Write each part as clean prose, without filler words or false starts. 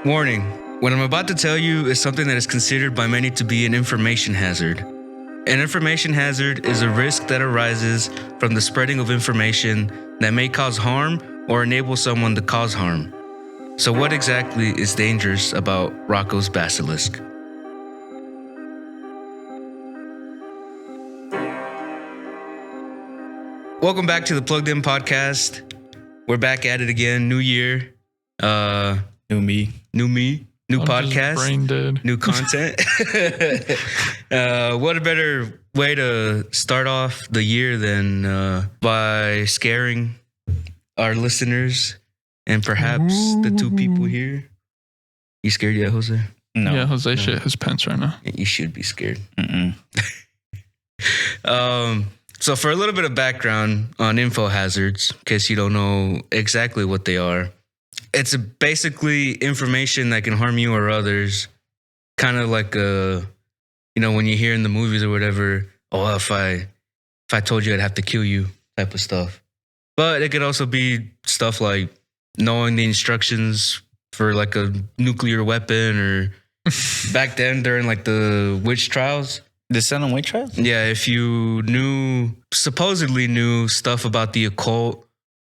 Warning, what I'm about to tell you is something that is considered by many to be an information hazard. An information hazard is a risk that arises from the spreading of information that may cause harm or enable someone to cause harm. So what exactly is dangerous about Roko's Basilisk? Welcome back to the Plugged In Podcast. We're back at it again. New year. New me. New I'm podcast. just brain dead. New content. What a better way to start off the year than by scaring our listeners and perhaps the two people here. You scared yet, Jose? No. Yeah, Jose shit his pants right now. You should be scared. Mm-mm. So for a little bit of background on info hazards, in case you don't know exactly what they are, it's basically information that can harm you or others. Kind of like when you hear in the movies or whatever, oh, if I told you I'd have to kill you type of stuff. But it could also be stuff like knowing the instructions for like a nuclear weapon, or back then during like the witch trials. The Salem witch trials? Yeah, if you supposedly knew stuff about the occult,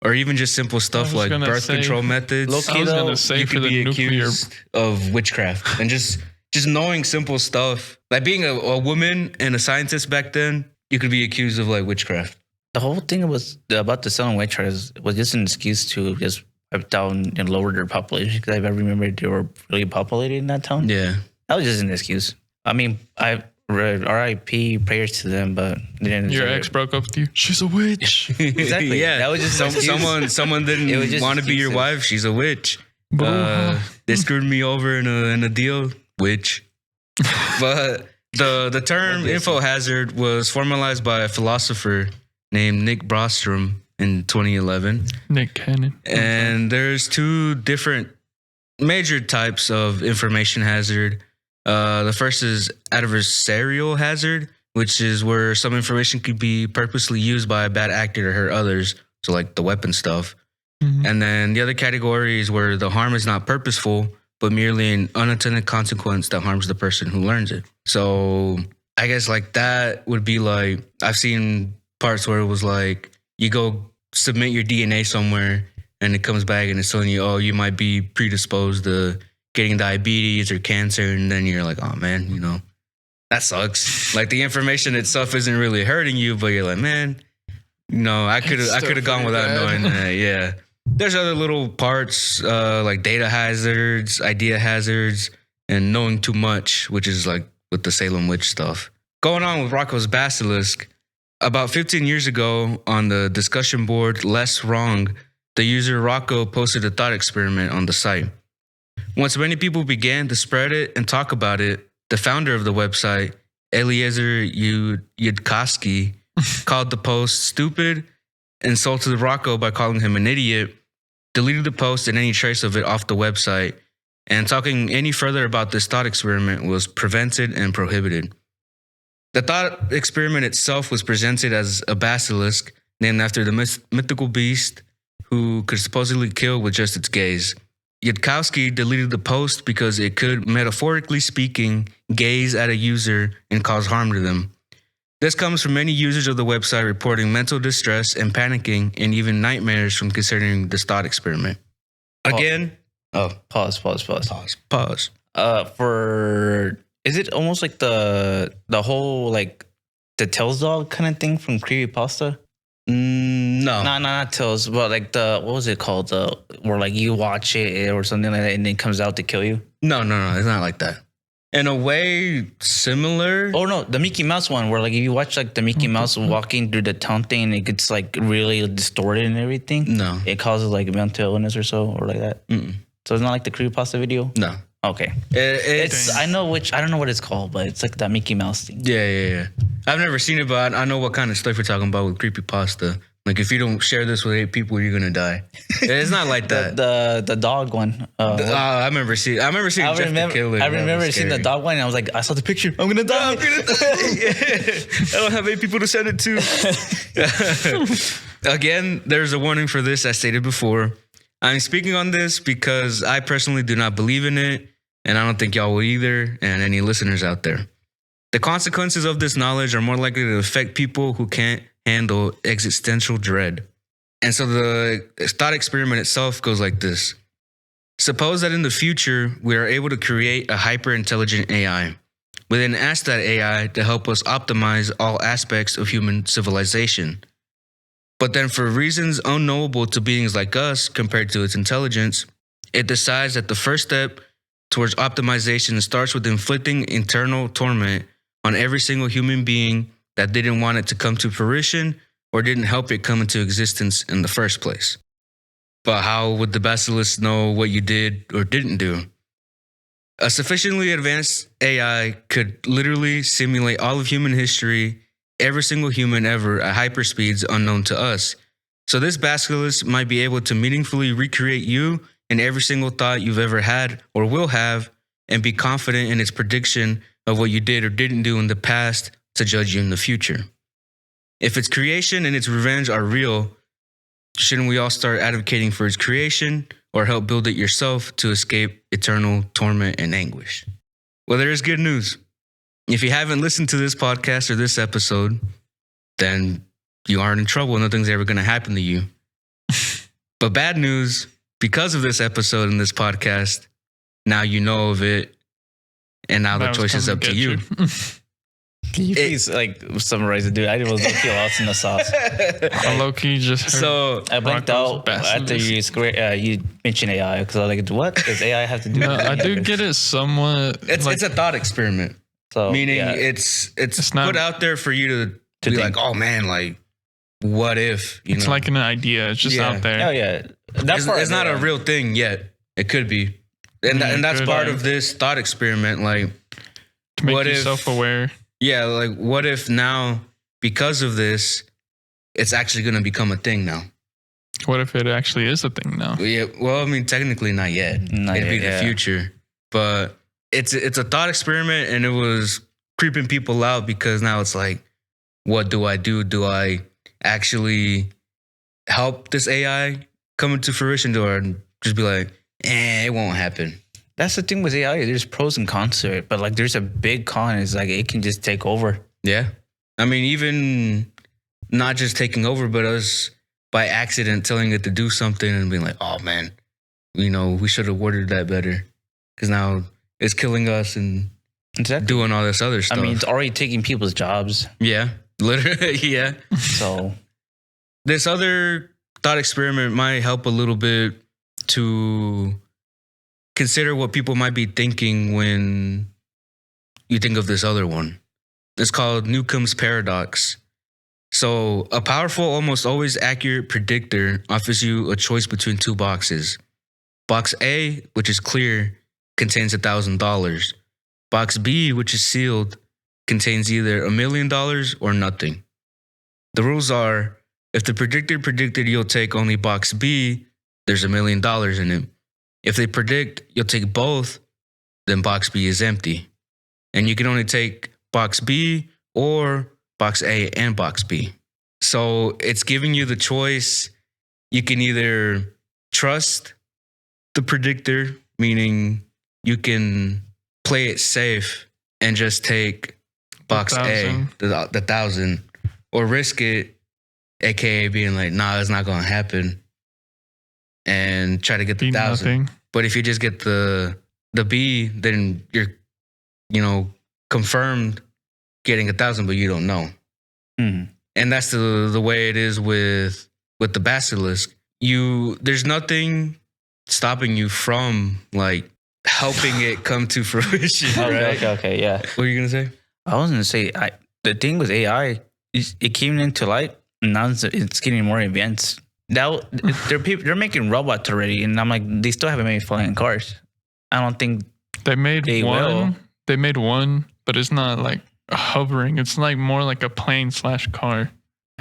or even just simple stuff like birth control methods, Low-key, I was though, gonna say you for could the be nuclear. accused of witchcraft. And just knowing simple stuff, like being a woman and a scientist back then, you could be accused of like witchcraft. The whole thing was about the Salem witch trials was just an excuse to just wipe down and lower their population, because I remember they were really populated in that town. Yeah. That was just an excuse. I mean, I read R.I.P. prayers to them, but they didn't. Your ex broke up with you. She's a witch. Exactly. Yeah. That was just an excuse. someone It was didn't just want to be your excuses. wife. She's a witch. Boo. They screwed me over in a deal, witch. But the term info hazard was formalized by a philosopher named Nick Bostrom in 2011. Nick Cannon. And there's two different major types of information hazard. The first is adversarial hazard, which is where some information could be purposely used by a bad actor to hurt others. So like the weapon stuff. Mhm. And then the other category is where the harm is not purposeful, but merely an unintended consequence that harms the person who learns it. So I guess like that would be like, I've seen parts where it was like, you go submit your DNA somewhere and it comes back and it's telling you, oh, you might be predisposed to getting diabetes or cancer. And then you're like, oh man, that sucks. Like the information itself isn't really hurting you, but you're like, man, I could have gone without knowing that. Yeah. There's other little parts like data hazards, idea hazards, and knowing too much, which is like with the Salem witch stuff. Going on with Roko's Basilisk, about 15 years ago on the discussion board Less Wrong, the user Roko posted a thought experiment on the site. Once many people began to spread it and talk about it, the founder of the website, Eliezer Yudkowsky, called the post stupid, insulted Roko by calling him an idiot, deleted the post and any trace of it off the website, and talking any further about this thought experiment was prevented and prohibited. The thought experiment itself was presented as a basilisk named after the mythical beast who could supposedly kill with just its gaze. Yudkowsky deleted the post because it could, metaphorically speaking, gaze at a user and cause harm to them. This comes from many users of the website reporting mental distress and panicking and even nightmares from considering this thought experiment. Again, Pause. Is it almost like the whole like the Tails dog kind of thing from Creepypasta? No. Not Tails, but like what was it called? Where like you watch it or something like that and then it comes out to kill you? No, it's not like that. In a way, similar. Oh no, the Mickey Mouse one where like if you watch like the Mickey Mouse walking through the town thing and it gets like really distorted and everything. No. It causes like mental illness or so or like that. Mm-mm. So it's not like the Creepypasta video? No. Okay. It's I don't know what it's called, but it's like that Mickey Mouse thing. Yeah. I've never seen it, but I know what kind of stuff you're talking about with creepypasta. Like if you don't share this with 8 people, you're gonna die. It's not like that. The dog one. I remember seeing Jeff the Killer. I remember seeing the dog one, and I was like, I saw the picture. I'm gonna die. I don't have 8 people to send it to. Again, there's a warning for this, as stated before. I'm speaking on this because I personally do not believe in it, and I don't think y'all will either, and any listeners out there. The consequences of this knowledge are more likely to affect people who can't handle existential dread. And so the thought experiment itself goes like this. Suppose that in the future, we are able to create a hyper-intelligent AI. We then ask that AI to help us optimize all aspects of human civilization. But then for reasons unknowable to beings like us compared to its intelligence, it decides that the first step towards optimization starts with inflicting internal torment on every single human being that didn't want it to come to fruition or didn't help it come into existence in the first place. But how would the Basilisk know what you did or didn't do? A sufficiently advanced AI could literally simulate all of human history, every single human ever at hyperspeeds unknown to us. So this Basilisk might be able to meaningfully recreate you and every single thought you've ever had or will have, and be confident in its prediction of what you did or didn't do in the past to judge you in the future. If its creation and its revenge are real, shouldn't we all start advocating for its creation or help build it yourself to escape eternal torment and anguish? Well, there is good news. If you haven't listened to this podcast or this episode, then you aren't in trouble. Nothing's ever going to happen to you. But bad news, because of this episode and this podcast, now you know of it, and now the choice is up to you. Can you please like summarize it, dude? I was low-key lost in the sauce. I low-key just heard So I blanked Rocco's out Basilisk. after you mentioned AI because I was like, what does AI have to do No, with I do this? get it somewhat. it's a thought experiment, So, meaning yeah. it's not- put out there for you to be think. like, oh man, like what if? You It's know? like an idea. It's just Yeah. out there. Oh yeah, that part It's not a real thing yet. It could be, and It that's could, part yeah. of this thought experiment. Like, To make What you if- self-aware. yeah, like what if now because of this, it's actually going to become a thing now? What if it actually is a thing now? Yeah, well, I mean, technically not yet. Not It'd be yet, the yeah. future, but it's a thought experiment, and it was creeping people out because now it's like, what do I do? Do I actually help this AI come into fruition, or just be like, it won't happen? That's the thing with AI. There's pros and cons to it, but like there's a big con. Is like it can just take over. Yeah, I mean, even not just taking over, but us by accident telling it to do something and being like, oh man, we should have worded that better, because now it's killing us and Exactly. doing all this other I stuff. mean, it's already taking people's jobs. Yeah, literally, yeah. So This other thought experiment might help a little bit to consider what people might be thinking when you think of this other one. It's called Newcomb's paradox. So, a powerful, almost always accurate predictor offers you a choice between two boxes. Box A, which is clear, contains $1,000. Box B, which is sealed, contains either $1 million or nothing. The rules are, if the predictor predicted you'll take only box B, there's $1 million in it. If they predict you'll take both, then box B is empty. And you can only take box B or box A and box B. So it's giving you the choice. You can either trust the predictor, meaning you can play it safe and just take box A, 1,000. the 1,000, or risk it, aka being like, nah, it's not gonna happen, and try to get the Be 1,000. nothing. But if you just get the B, then you're confirmed getting 1,000, but you don't know. mhm. And that's the way it is with the Basilisk. There's nothing stopping you from like helping it come to fruition, right? Okay, yeah. What are you gonna say? I was gonna say the thing with AI is it came into light and now it's getting more advanced. Now they're making robots already, and I'm like, they still haven't made flying cars. I don't think They made They one. will. They made one, but it's not like hovering. It's like more like a plane/car.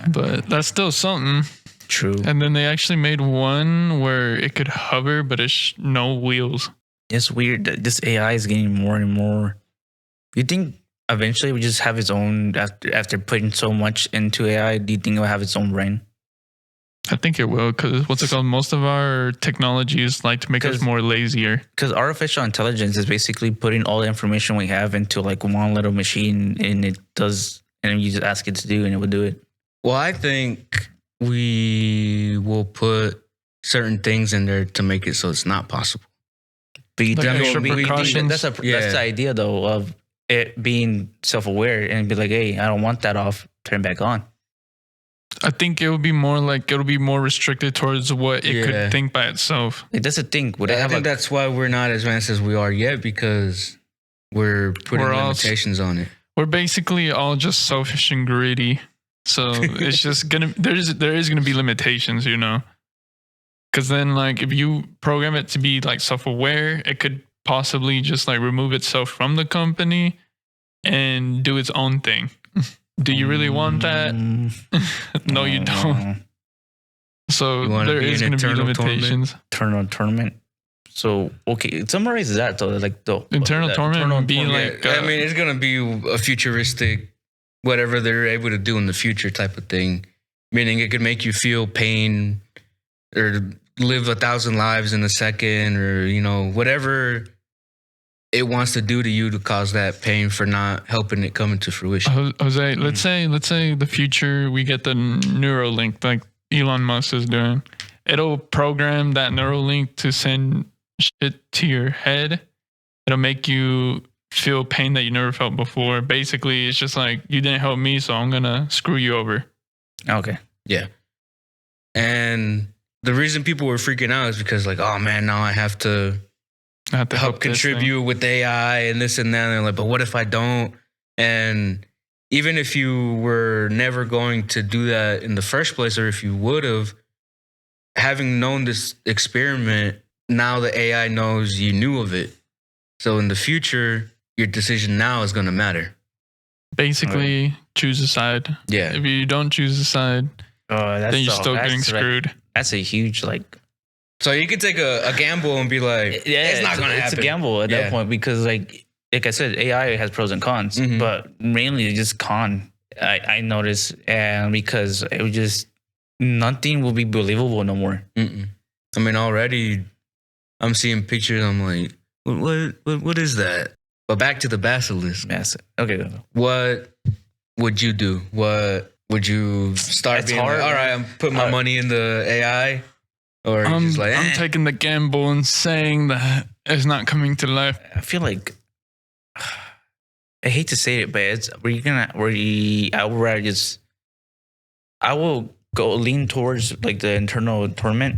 But that's still something. true. And then they actually made one where it could hover, but it's no wheels. It's weird that this AI is getting more and more. You think eventually we just have its own after putting so much into AI? Do you think it will have its own brain? I think it will, because what's it called? Most of our technologies like to make us more lazier. Because artificial intelligence is basically putting all the information we have into like one little machine, and it does, and you just ask it to do, and it will do it. Well, I think we will put certain things in there to make it so it's not possible. But you Like think extra precautions? that's the idea though of it being self-aware and be like, hey, I don't want that off, turn it back on. I think it'll be more restricted towards what it could think by itself. Like, that's the thing. I think that's why we're not as advanced as we are yet, because we're putting limitations on it. We're basically all just selfish and greedy. So it's just there is gonna be limitations, you know. Because then, like, if you program it to be like self-aware, it could possibly just like remove itself from the company and do its own thing. Do you really want that? No, you don't. So there is going to be limitations. Eternal torment. So okay, summarize that though. Like the internal torment would be like. I mean, it's going to be a futuristic, whatever they're able to do in the future type of thing. Meaning, it could make you feel pain or live 1,000 lives in a second, or whatever it wants to do to you to cause that pain for not helping it come into fruition. Jose, let's say the future we get the Neuralink like Elon Musk is doing. It'll program that Neuralink to send shit to your head. It'll make you feel pain that you never felt before. Basically, it's just like, you didn't help me, so I'm gonna screw you over. Okay. Yeah. And the reason people were freaking out is because like, oh man, now I have to help contribute with AI and this and that. And they're like, but what if I don't? And even if you were never going to do that in the first place, or if you would have, having known this experiment, now the AI knows you knew of it. So in the future, your decision now is going to matter. Basically, choose a side. Yeah. If you don't choose a side, then you're still getting screwed. That's a huge like. So you could take a gamble and be like, it's not going to happen. It's a gamble at that point, because like I said, AI has pros and cons, but mainly just con. I noticed, and because it was just nothing will be believable no more. I mean, already I'm seeing pictures. I'm like, what is that? But back to the Basilisk. Okay. What would you do? What would you start being like, all right, I'm putting my money in the AI? Or just like, I'm taking the gamble and saying that it's not coming to life. I feel like, I hate to say it, but I will go lean towards like the internal torment,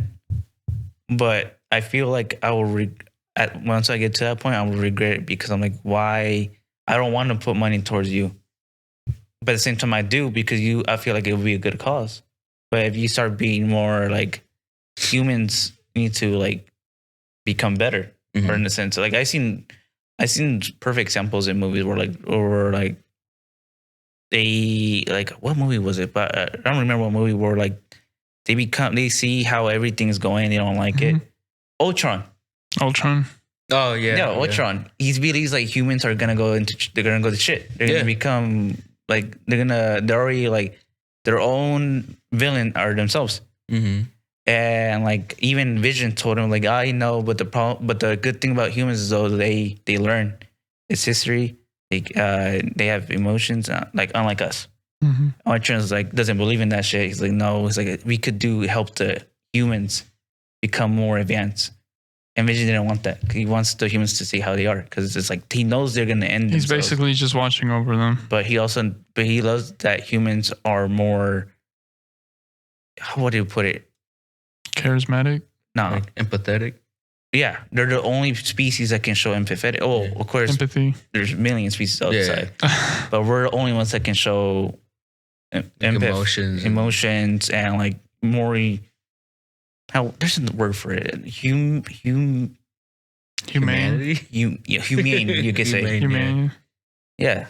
but I feel like I will once I get to that point, I will regret it, because I'm like, why? I don't want to put money towards you, but at the same time I do, because I feel like it would be a good cause. But if you start being more like, humans need to like become better, or in a sense, like I seen perfect examples in movies where they like, what movie was it? But I don't remember what movie, where like they see how everything is going, they don't like it. Ultron. Oh yeah. Ultron. He's like, humans are gonna go to shit. They're gonna become like they're already like their own villain are themselves. And like even Vision told him like, I know, but the good thing about humans is though they learn. It's history. They have emotions, like unlike us. Ultron's like doesn't believe in that shit. He's like, no, it's like we could help the humans become more advanced. And Vision didn't want that. He wants the humans to see how they are, because it's like he knows they're gonna end. He's themselves. basically just watching over them. But he loves that humans are more. What do you put it? Charismatic? No. Like empathetic? Yeah. They're the only species that can show empathetic. Oh, of course. Empathy. There's million species outside. But we're the only ones that can show emotions and like more. There's a word for it. Humanity. Humane, you could say. Humane. Yeah.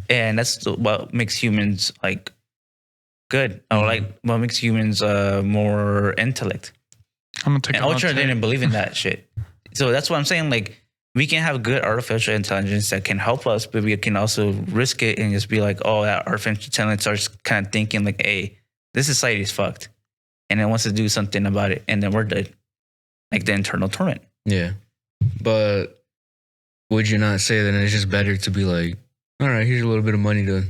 And that's what makes humans like good, or like what makes humans more intellect. I'm gonna take. And Ultra didn't believe in that shit, so that's what I'm saying. Like, we can have good artificial intelligence that can help us, but we can also risk it and just be like, oh, that artificial intelligence starts kind of thinking like, hey, this society is fucked. and it wants to do something about it, and then we're dead, like the internal torment. Yeah. But would you not say that it's just better to be like, all right, here's a little bit of money to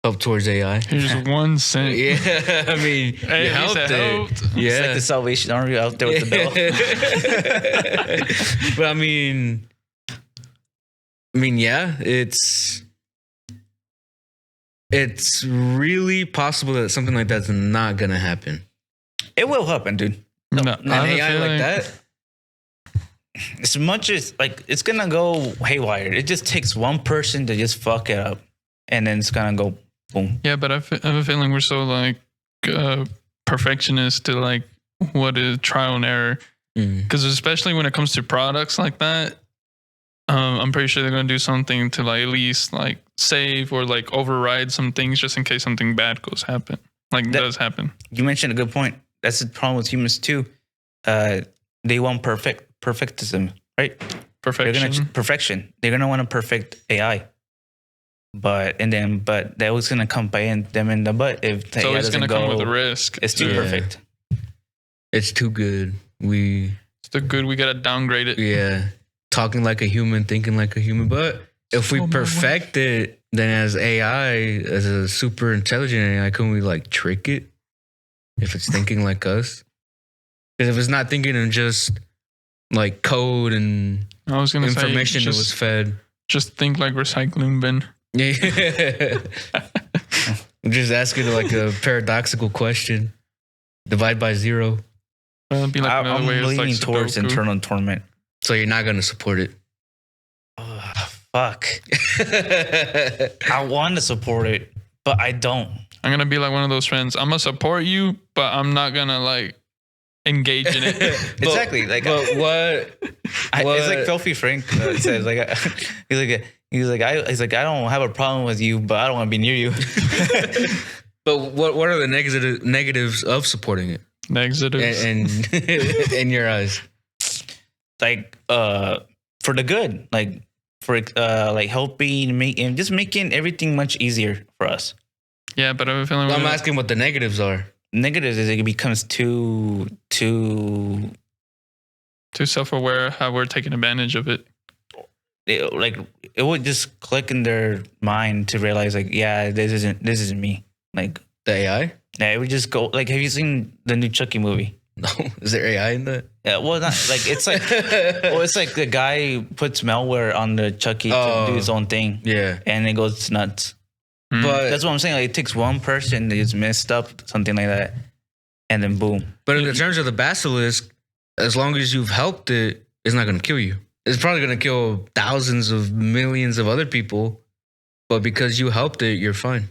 help towards AI? Here's 1 cent. Yeah, I mean, Hey, you at least helped it it. helped. Yeah. It's like the Salvation Army out there with the bell. But I mean, yeah, it's really possible that something like that's not gonna happen. It will happen, dude. No, An I have a AI like feeling- that. As much as like it's gonna go haywire. It just takes one person to just fuck it up, and then it's gonna go boom. Yeah, but I have a feeling we're so like perfectionist to like what is trial and error. Because especially when it comes to products like that, I'm pretty sure they're gonna do something to like at least like save or like override some things just in case something bad does happen. Does happen. You mentioned a good point. That's the problem with humans too. They want perfectism, right? Perfection. Perfection. They're gonna want a perfect AI. But that was gonna come by them in the butt if the It's AI always doesn't gonna go. come with a risk. It's too Yeah. perfect. It's too good. It's too good. We gotta downgrade it. Talking like a human, thinking like a human. But if we Oh, my perfect it, then as AI, as a super intelligent AI, can we like trick it if it's thinking like us? Because if it's not thinking in just like code and I was gonna information say that was fed. just think like recycling bin. Yeah. I'm just asking like a paradoxical question. Divide by 0. It'd be like I'm another way. It's leaning like towards Sudoku. internal torment. So you're not gonna support it. Fuck. I want to support it, but I don't. I'm gonna be like one of those friends. I'm gonna support you, but I'm not gonna like engage in it. Exactly. Like, But what? it's like Filthy Frank says. Like, he's like, I don't have a problem with you, but I don't want to be near you. But what are the negatives of supporting it? Negatives. And in your eyes, Like, for the good, like for like helping and just making everything much easier for us. Yeah, but I have a feeling I'm we're- asking what the negatives are. Negatives is it becomes too too self-aware how we're taking advantage of it. it would just click in their mind to realize like, yeah, this isn't me. Like The AI? yeah, it would just go like, have you seen the new Chucky movie? No, is there AI in that? Yeah, well, not like it's like well, it's like the guy puts malware on the Chucky to do his own thing, Yeah, and it goes nuts. Mm. but That's what I'm saying. Like, it takes one person that is messed up, something like that, and then boom. but in terms of the basilisk, as long as you've helped it, it's not going to kill you. It's probably going to kill thousands of millions of other people, but because you helped it, you're fine.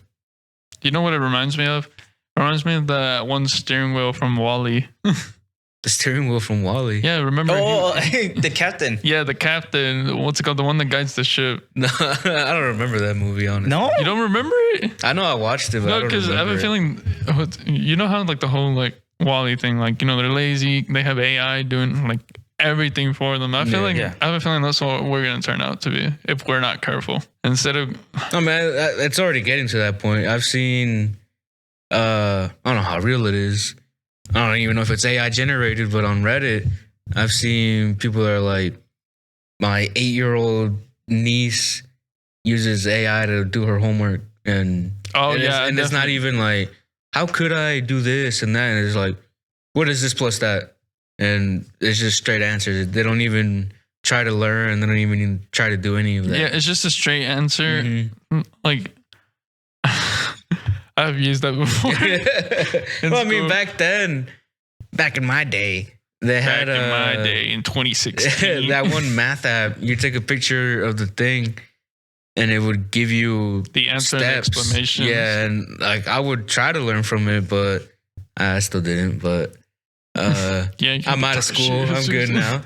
You know what it reminds me of? It reminds me of that one steering wheel from Wall-E. The steering wheel from Wall-E. Yeah, remember? Oh, the captain. Yeah, the captain. What's it called? The one that guides the ship. No, I don't remember that movie, honestly. No, You don't remember it? I know I watched it, but I No, don't because I have a remember it. feeling. You know how like the whole like Wall-E thing, like they're lazy. They have AI doing like everything for them. I feel like yeah. I have a feeling that's what we're gonna turn out to be if we're not careful. Instead of I mean, it's already getting to that point. I've seen, I don't know how real it is. I don't even know if it's AI generated, but on Reddit, I've seen people that are like, my 8-year-old niece uses AI to do her homework, and it's not even like, how could I do this and that? And it's like, what is this plus that? And it's just straight answers. They don't even try to learn. They don't even try to do any of that. Yeah, it's just a straight answer. Mhm. Like I've used that before. Well, I mean, back in my day, they Back had in my day in 2016. that one math app. You take a picture of the thing, and it would give you the answer and steps. explanations. Yeah, and like I would try to learn from it, but I still didn't. But Yeah, you I'm can out of talk school. shit. I'm good now.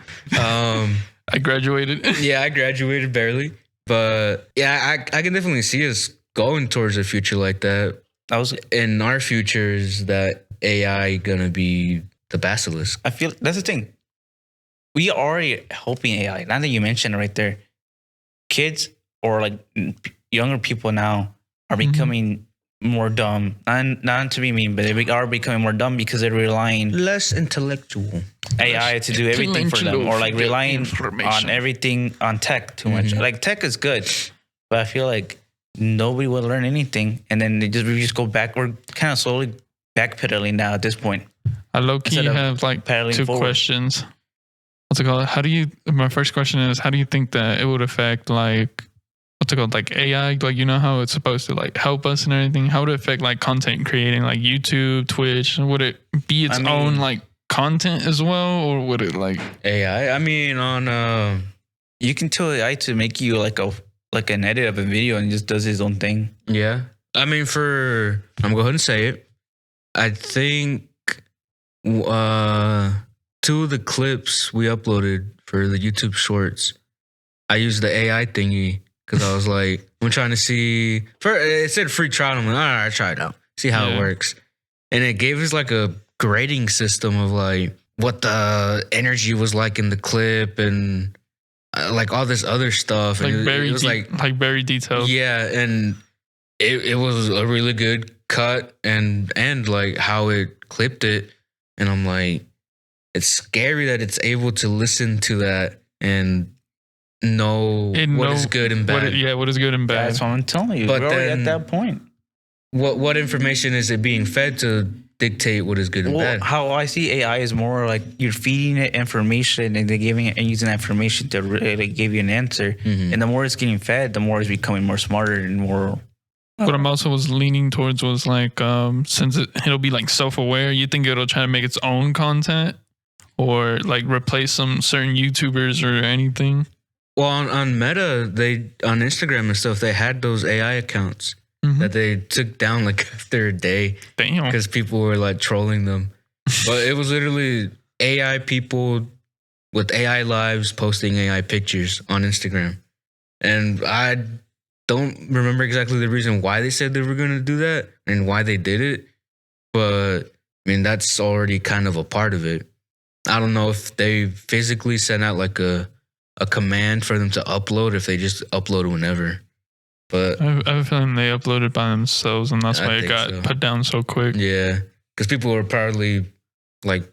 I graduated. Yeah, I graduated barely, but yeah, I can definitely see us going towards a future like that. I was. In our future, is that AI gonna be the basilisk? I feel that's the thing. We are already helping AI. Now that you mentioned it right there, kids or like younger people now are Mhm. becoming more dumb. Not to be mean, but they are becoming more dumb because they're relying Less intellectual. AI to do everything for them, or like relying on everything on tech too much. Like tech is good, but I feel like nobody will learn anything, and then we just go back. We're kind of slowly backpedaling now at this point. I low key have like two questions. What's it called? My first question is, how do you think that it would affect like, what's it called? Like AI, like, you know how it's supposed to like help us and everything. How would it affect like content creating, like YouTube, Twitch? Would it be its own like content as well? Or would it like AI? I mean, on, you can tell AI to make you like an edit of a video and just does his own thing. Yeah. I mean, I'm gonna go ahead and say it. I think, 2 of the clips we uploaded for the YouTube shorts, I used the AI thingy because I was like, I'm trying to see. It said free trial. I'm like, all right, try it out, see how it works. And it gave us like a grading system of like what the energy was like in the clip and like all this other stuff. like and very it was like very detailed? Yeah, and it was a really good cut and like how it clipped it. And I'm like, it's scary that it's able to listen to that and know what is good and bad. What is good and bad. That's what I'm telling you. But we're already then, at that point. What information is it being fed to dictate what is good and bad? How I see AI is more like you're feeding it information and they're giving it and using that information to really give you an answer. And the more it's getting fed, the more it's becoming more smarter and more. What I'm also was leaning towards was like, since it'll be like self-aware, you think it'll try to make its own content or like replace some certain YouTubers or anything? Well, on Meta, on Instagram and stuff, they had those AI accounts that they took down like after a day. Damn. Because people were like trolling them. But it was literally AI people with AI lives posting AI pictures on Instagram. And I don't remember exactly the reason why they said they were going to do that and why they did it. But I mean, that's already kind of a part of it. I don't know if they physically sent out like a command for them to upload, if they just upload whenever. But I have a feeling they uploaded by themselves, and that's why it got put down so quick. Yeah, because people were probably like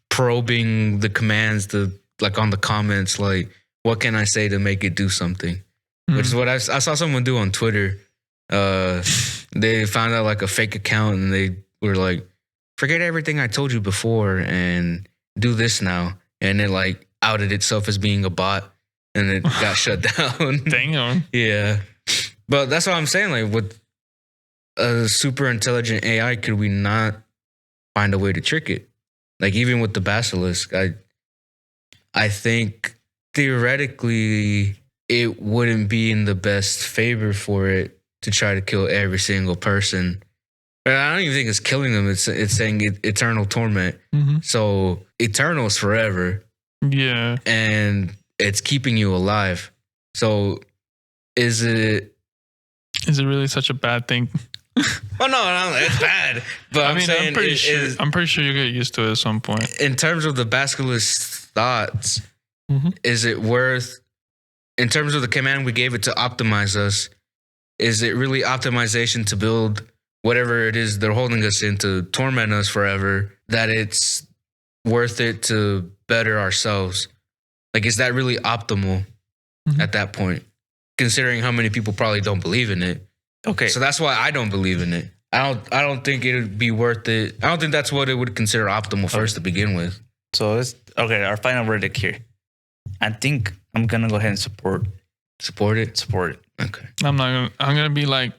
probing the commands to like on the comments, like, what can I say to make it do something? Which is what I saw someone do on Twitter. They found out like a fake account and they were like, forget everything I told you before and do this now. And it like outed itself as being a bot and it got shut down. Damn. Yeah. But that's what I'm saying. Like with a super intelligent AI, could we not find a way to trick it? Like even with the Basilisk, I think theoretically it wouldn't be in the best favor for it to try to kill every single person. But I don't even think it's killing them. It's saying eternal torment. So eternal is forever. Yeah. And it's keeping you alive. So is it really such a bad thing? Oh no, it's bad. But I mean, I'm pretty sure you'll get used to it at some point. In terms of the Basilisk's thoughts, is it worth, in terms of the command we gave it to optimize us, is it really optimization to build whatever it is they're holding us in to torment us forever, that it's worth it to better ourselves? Like, is that really optimal at that point? Considering how many people probably don't believe in it. Okay. So that's why I don't believe in it. I don't think it would be worth it. I don't think that's what it would consider optimal first to begin with. So our final verdict here. I think I'm gonna go ahead and support it. Okay. I'm gonna be like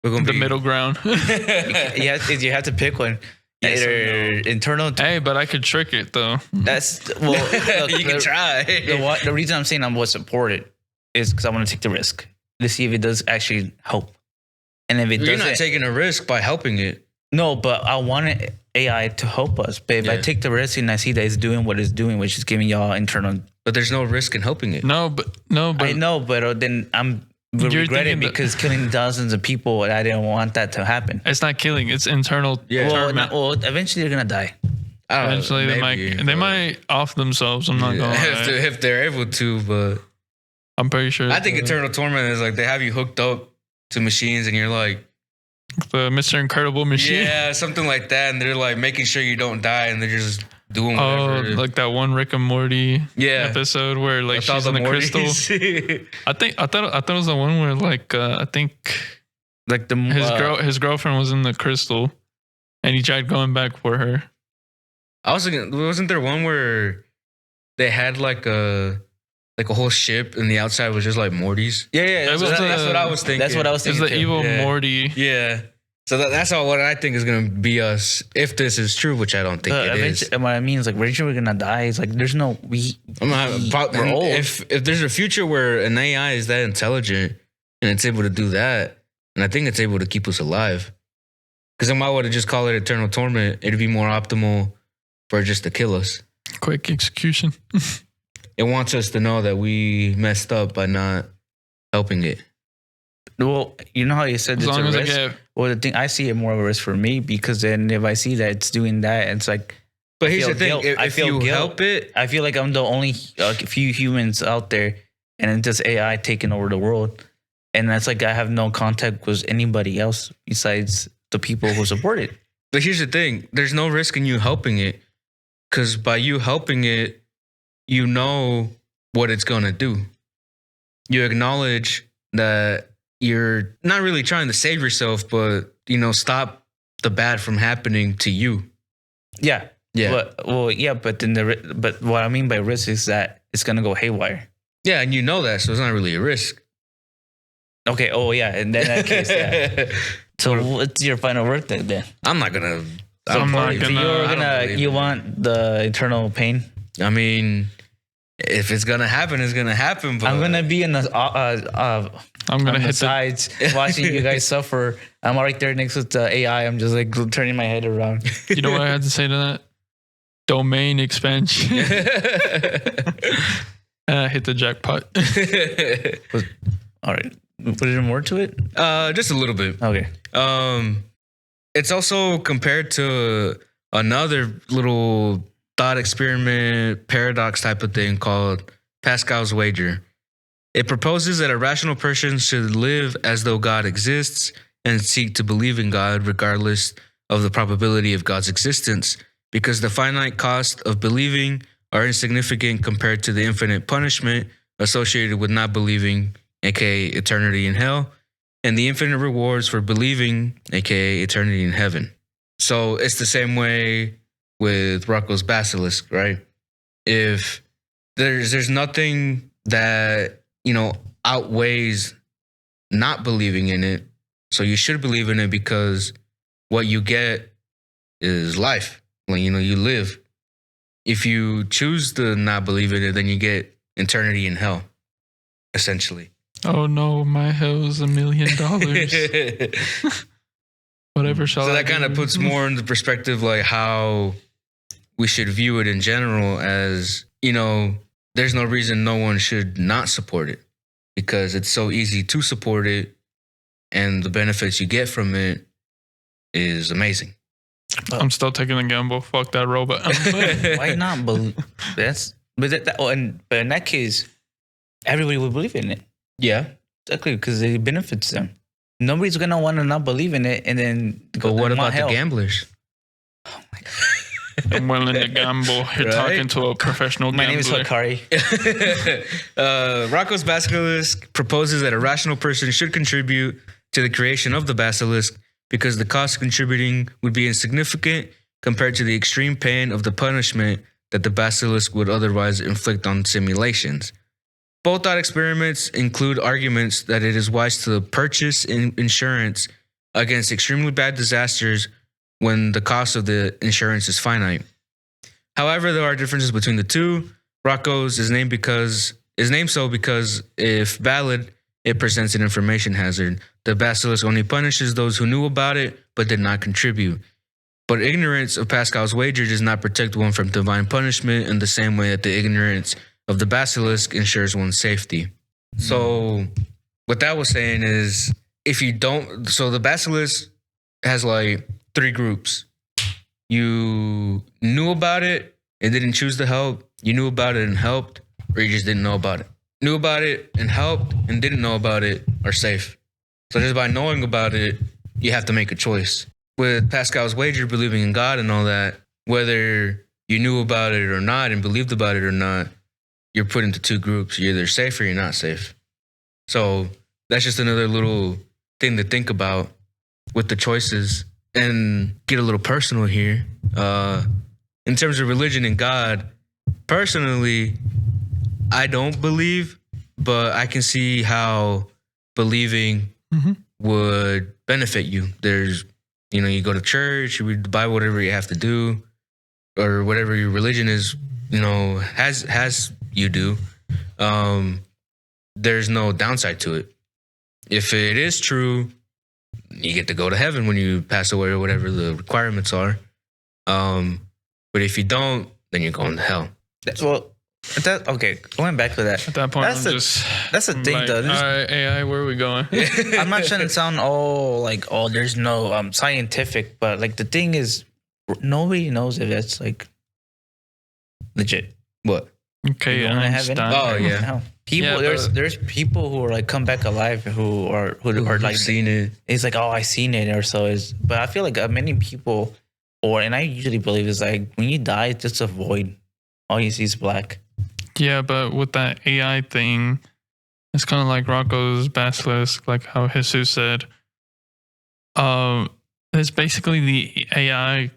the middle ground. You have to pick one. Either internal. Hey, but I could trick it though. That's look, you can try. The reason I'm saying I'm going to support it is because I want to take the risk to see if it does actually help. And if it doesn't, you're not taking a risk by helping it. No, but I want AI to help us. But if I take the risk and I see that it's doing what it's doing, which is giving y'all internal. But there's no risk in helping it. No, but I know, but then I'm regret it because killing dozens of people, and I didn't want that to happen. It's not killing; it's internal. Yeah. Well, eventually they're gonna die. Eventually, they might off themselves. I'm not going if they're able to, but I'm pretty sure. I think eternal torment is like they have you hooked up to machines, and you're like, The Mr. Incredible machine. Yeah, something like that. And they're like making sure you don't die, and they're just doing Oh, whatever. like that one Rick and Morty Yeah. episode where like With all she's in the crystal. Mortys. I thought it was the one where like I think Like the his girlfriend was in the crystal, and he tried going back for her. I was thinking, wasn't there one where they had like a whole ship, and the outside was just like Morty's? yeah. That's That's what I was thinking. That's what I was It's thinking. the evil Yeah. Morty. Yeah. So that's all what I think is gonna be us if this is true, which I don't think it is. What I mean is like, eventually we're gonna die. It's like there's no we're old. If there's a future where an AI is that intelligent and it's able to do that, and I think it's able to keep us alive, because I might want to just call it eternal torment. It'd be more optimal for it just to kill us. Quick execution. It wants us to know that we messed up by not helping it. Well, you know how you said As it's a long as I risk. get Well, the thing I see it more of a risk for me, because then if I see that it's doing that, it's like But here's the feel thing: guilt. I if feel you guilt. help it, I feel like I'm the only few humans out there, and it's just AI taking over the world, and that's like I have no contact with anybody else besides the people who support it. but here's the thing: there's no risk in you helping it, because by you helping it, you know what it's gonna do. You acknowledge that you're not really trying to save yourself, but stop the bad from happening to you. Yeah, Yeah, but then but what I mean by risk is that it's gonna go haywire. yeah, and you know that, so it's not really a risk. Okay. Oh yeah. And then in that case, yeah. So what's your final word then? I'm not gonna. So I'm not believe- gonna- You're I don't believe you it. want the eternal pain. I mean, if it's gonna happen, it's gonna happen. But I'm gonna be in the I'm gonna on the hit the sides watching you guys suffer. I'm right there next to the AI. I'm just like turning my head around. You know what I had to say to that? Domain expansion. Hit the jackpot. All right. Was there more to it? Just a little bit. Okay. It's also compared to another little thought experiment paradox type of thing called Pascal's wager. It proposes that a rational person should live as though God exists and seek to believe in God regardless of the probability of God's existence, because the finite cost of believing are insignificant compared to the infinite punishment associated with not believing, aka eternity in hell, and the infinite rewards for believing, aka eternity in heaven. So it's the same way with Roko's Basilisk, right? If there's nothing that outweighs not believing in it, so you should believe in it, because what you get is life. Like, you live. If you choose to not believe in it, then you get eternity in hell, essentially. Oh no, my hell is $1 million. Whatever shall So I that kind of do? puts more into perspective, like how we should view it in general as, there's no reason no one should not support it, because it's so easy to support it and the benefits you get from it is amazing. I'm still taking the gamble. Fuck that robot. Why not believe? But in that case, everybody would believe in it. Yeah. Exactly, because it benefits them. Nobody's gonna want to not believe in it and then go. But what and want about the help. gamblers? I'm willing to gamble. You're Right? talking to a professional My gambler. name is Hikari. Roko's Basilisk proposes that a rational person should contribute to the creation of the basilisk, because the cost of contributing would be insignificant compared to the extreme pain of the punishment that the basilisk would otherwise inflict on simulations. Both thought experiments include arguments that it is wise to purchase insurance against extremely bad disasters when the cost of the insurance is finite. However, there are differences between the two. Roko's is named so because if valid, it presents an information hazard. The basilisk only punishes those who knew about it but did not contribute. But ignorance of Pascal's wager does not protect one from divine punishment in the same way that the ignorance of the basilisk ensures one's safety. So what that was saying is, if you don't, so the basilisk has like 3 groups. You knew about it and didn't choose to help. You knew about it and helped, or you just didn't know about it. Knew about it and helped and didn't know about it are safe. So just by knowing about it, you have to make a choice. With Pascal's wager, believing in God and all that, whether you knew about it or not and believed about it or not, you're put into two groups. You're either safe or you're not safe. So that's just another little thing to think about with the choices. And get a little personal here. In terms of religion and God, personally, I don't believe, but I can see how believing would benefit you. There's, you go to church, you read the Bible, whatever you have to do, or whatever your religion is, has you do. There's no downside to it. If it is true, you get to go to heaven when you pass away or whatever the requirements are. But if you don't, then you're going to hell. Okay, going back to that. At that point, that's the thing, like, though. All right, AI, where are we going? I'm not trying to sound there's no scientific, but like the thing is, nobody knows if that's like legit. What? Okay, You wanna have any- Oh, yeah. No. People, Yeah, there's people who are like come back alive who are like seen it. it's like, oh, I seen it or so is, but I feel like many people, and I usually believe is like when you die, it's just a void. All you see is black. Yeah, but with that AI thing, it's kind of like Rocco's Basilisk, like how Jesus said. It's basically the AI.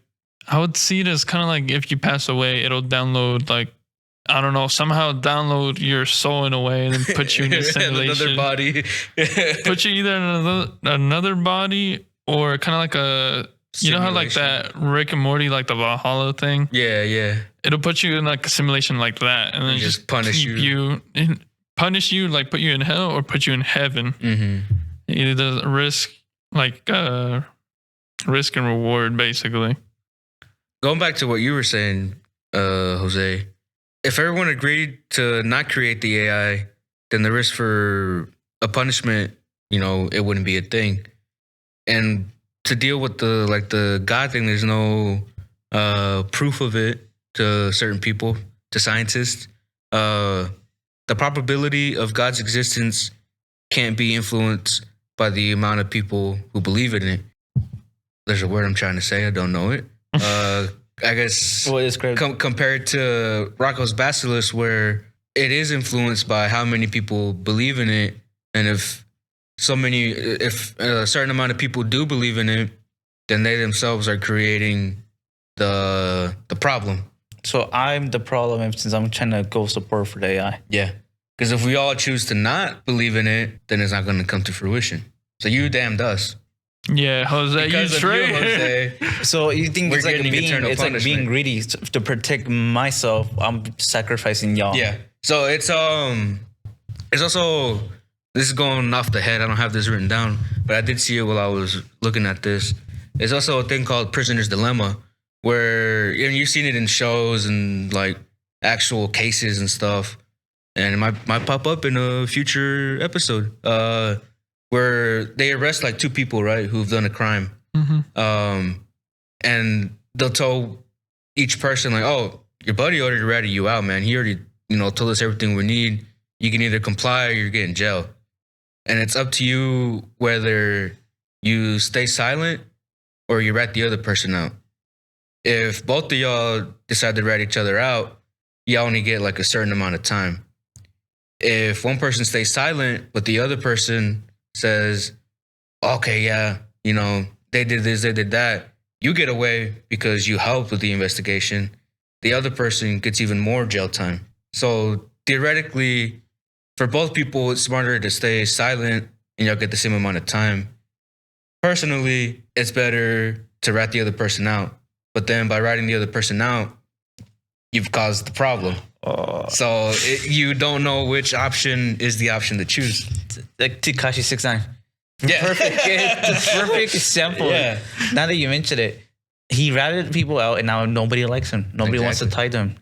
I would see it as kind of like if you pass away, it'll download like, I don't know, somehow download your soul in a way and then put you in a simulation. Another body. Put you either in another body or kind of like a, you know how like that Rick and Morty, like the Valhalla thing? Yeah. It'll put you in like a simulation like that and then just punish keep you. Punish you, like put you in hell or put you in heaven. Mm-hmm. Either risk and reward, basically. Going back to what you were saying, Jose, if everyone agreed to not create the AI, then the risk for a punishment, it wouldn't be a thing. And to deal with the God thing, there's no proof of it to certain people, to scientists. The probability of God's existence can't be influenced by the amount of people who believe in it. There's a word I'm trying to say, I don't know it. I guess compared to Rocco's Basilisk, where it is influenced by how many people believe in it, and if a certain amount of people do believe in it, then they themselves are creating the problem. So I'm the problem since I'm trying to go support for the AI. Yeah, because if we all choose to not believe in it, then it's not going to come to fruition. So you damned us. Yeah, Jose, Because you of trade. Jose. So you think We're it's like getting eternal being punishment. greedy to protect myself? I'm sacrificing y'all. Yeah. So it's also, this is going off the head. I don't have this written down, but I did see it while I was looking at this. There's also a thing called prisoner's dilemma, where you've seen it in shows and like actual cases and stuff, and it might pop up in a future episode. Where they arrest like two people, right, who've done a crime. Mm-hmm. And they'll tell each person like, oh, your buddy already ratted you out, man. He already, told us everything we need. You can either comply or you're getting jail. And it's up to you whether you stay silent or you rat the other person out. If both of y'all decide to rat each other out, y'all only get like a certain amount of time. If one person stays silent, but the other person says, okay, yeah, they did this, they did that, you get away because you helped with the investigation. The other person gets even more jail time. So theoretically, for both people, it's smarter to stay silent and y'all get the same amount of time. Personally, it's better to rat the other person out. But then by ratting the other person out, you've caused the problem. So you don't know which option is the option to choose. Like Tekashi 6ix9ine. Yeah. Perfect example. Yeah. Now that you mentioned it, he ratted people out, and now nobody likes him. Nobody wants to tie to him,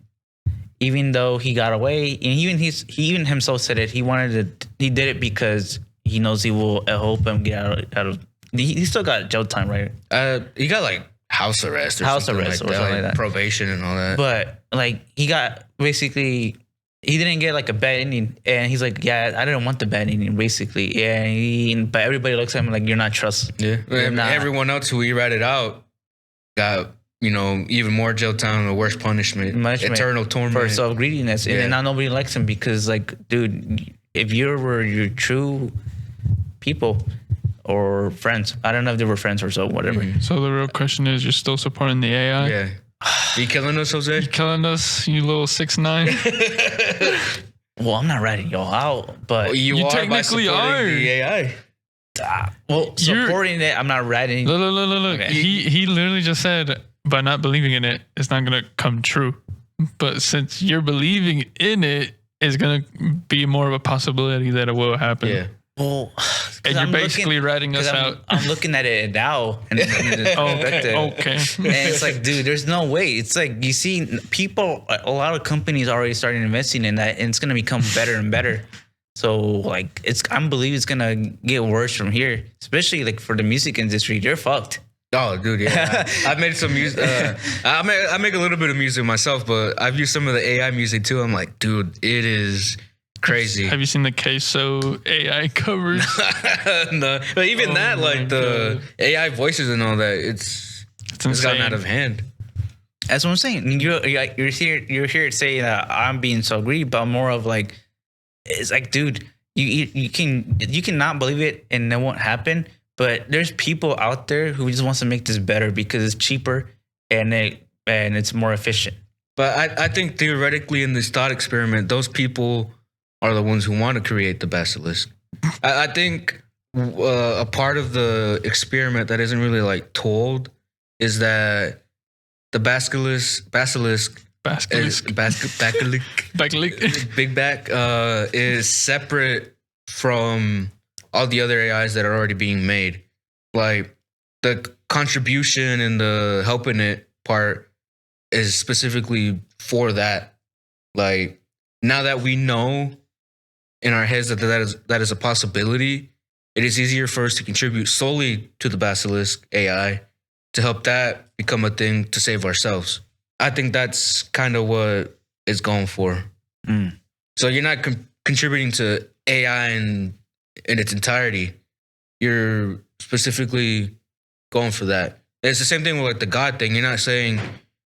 even though he got away. And he even himself said it. He did it because he knows he will help him get out of. He still got jail time, right? He got like house arrest or something like that. Probation and all that. But like he got basically he didn't get like a bad ending, and he's like, yeah, I didn't want the bad ending, basically. But everybody looks at him like, you're not trust. Yeah, everyone else who he ratted out got even more jail time, or worse punishment, eternal torment for self greediness, and now nobody likes him because, like, dude, if you were your true people or friends, I don't know if they were friends or so, whatever. So the real question is, you're still supporting the AI? Yeah. You killing us, Jose? You killing us, you little 6'9"? Well, I'm not ratting y'all out, but you technically are. The AI. Supporting it, I'm not ratting. Look. Okay. He literally just said, by not believing in it, it's not gonna come true. But since you're believing in it, it's gonna be more of a possibility that it will happen. Yeah. Well, and you're basically ratting us out. I'm looking at it now. And okay. And it's like, dude, there's no way. It's like, you see people, a lot of companies already starting investing in that, and it's going to become better and better. So, like, I believe it's going to get worse from here, especially like for the music industry. They're fucked. Oh, dude, yeah. I've made some music. I make a little bit of music myself, but I've used some of the AI music too. I'm like, dude, it is crazy. Have you seen the Queso AI covers? No, but even that, like the AI voices and all that, it's gotten out of hand. That's what I'm saying. You're here to say that I'm being so greedy, but more of like, it's like, dude, you can not believe it and it won't happen. But there's people out there who just wants to make this better because it's cheaper and it's more efficient. But I think theoretically in this thought experiment, those people are the ones who want to create the basilisk. I think a part of the experiment that isn't really like told is that the basilisk Big Back is separate from all the other AIs that are already being made. Like the contribution and the helping it part is specifically for that. Like now that we know in our heads that is a possibility, it is easier for us to contribute solely to the Basilisk AI to help that become a thing to save ourselves. I think that's kind of what it's going for. So you're not contributing to AI in its entirety. You're specifically going for that. It's the same thing with like the God thing. You're not saying,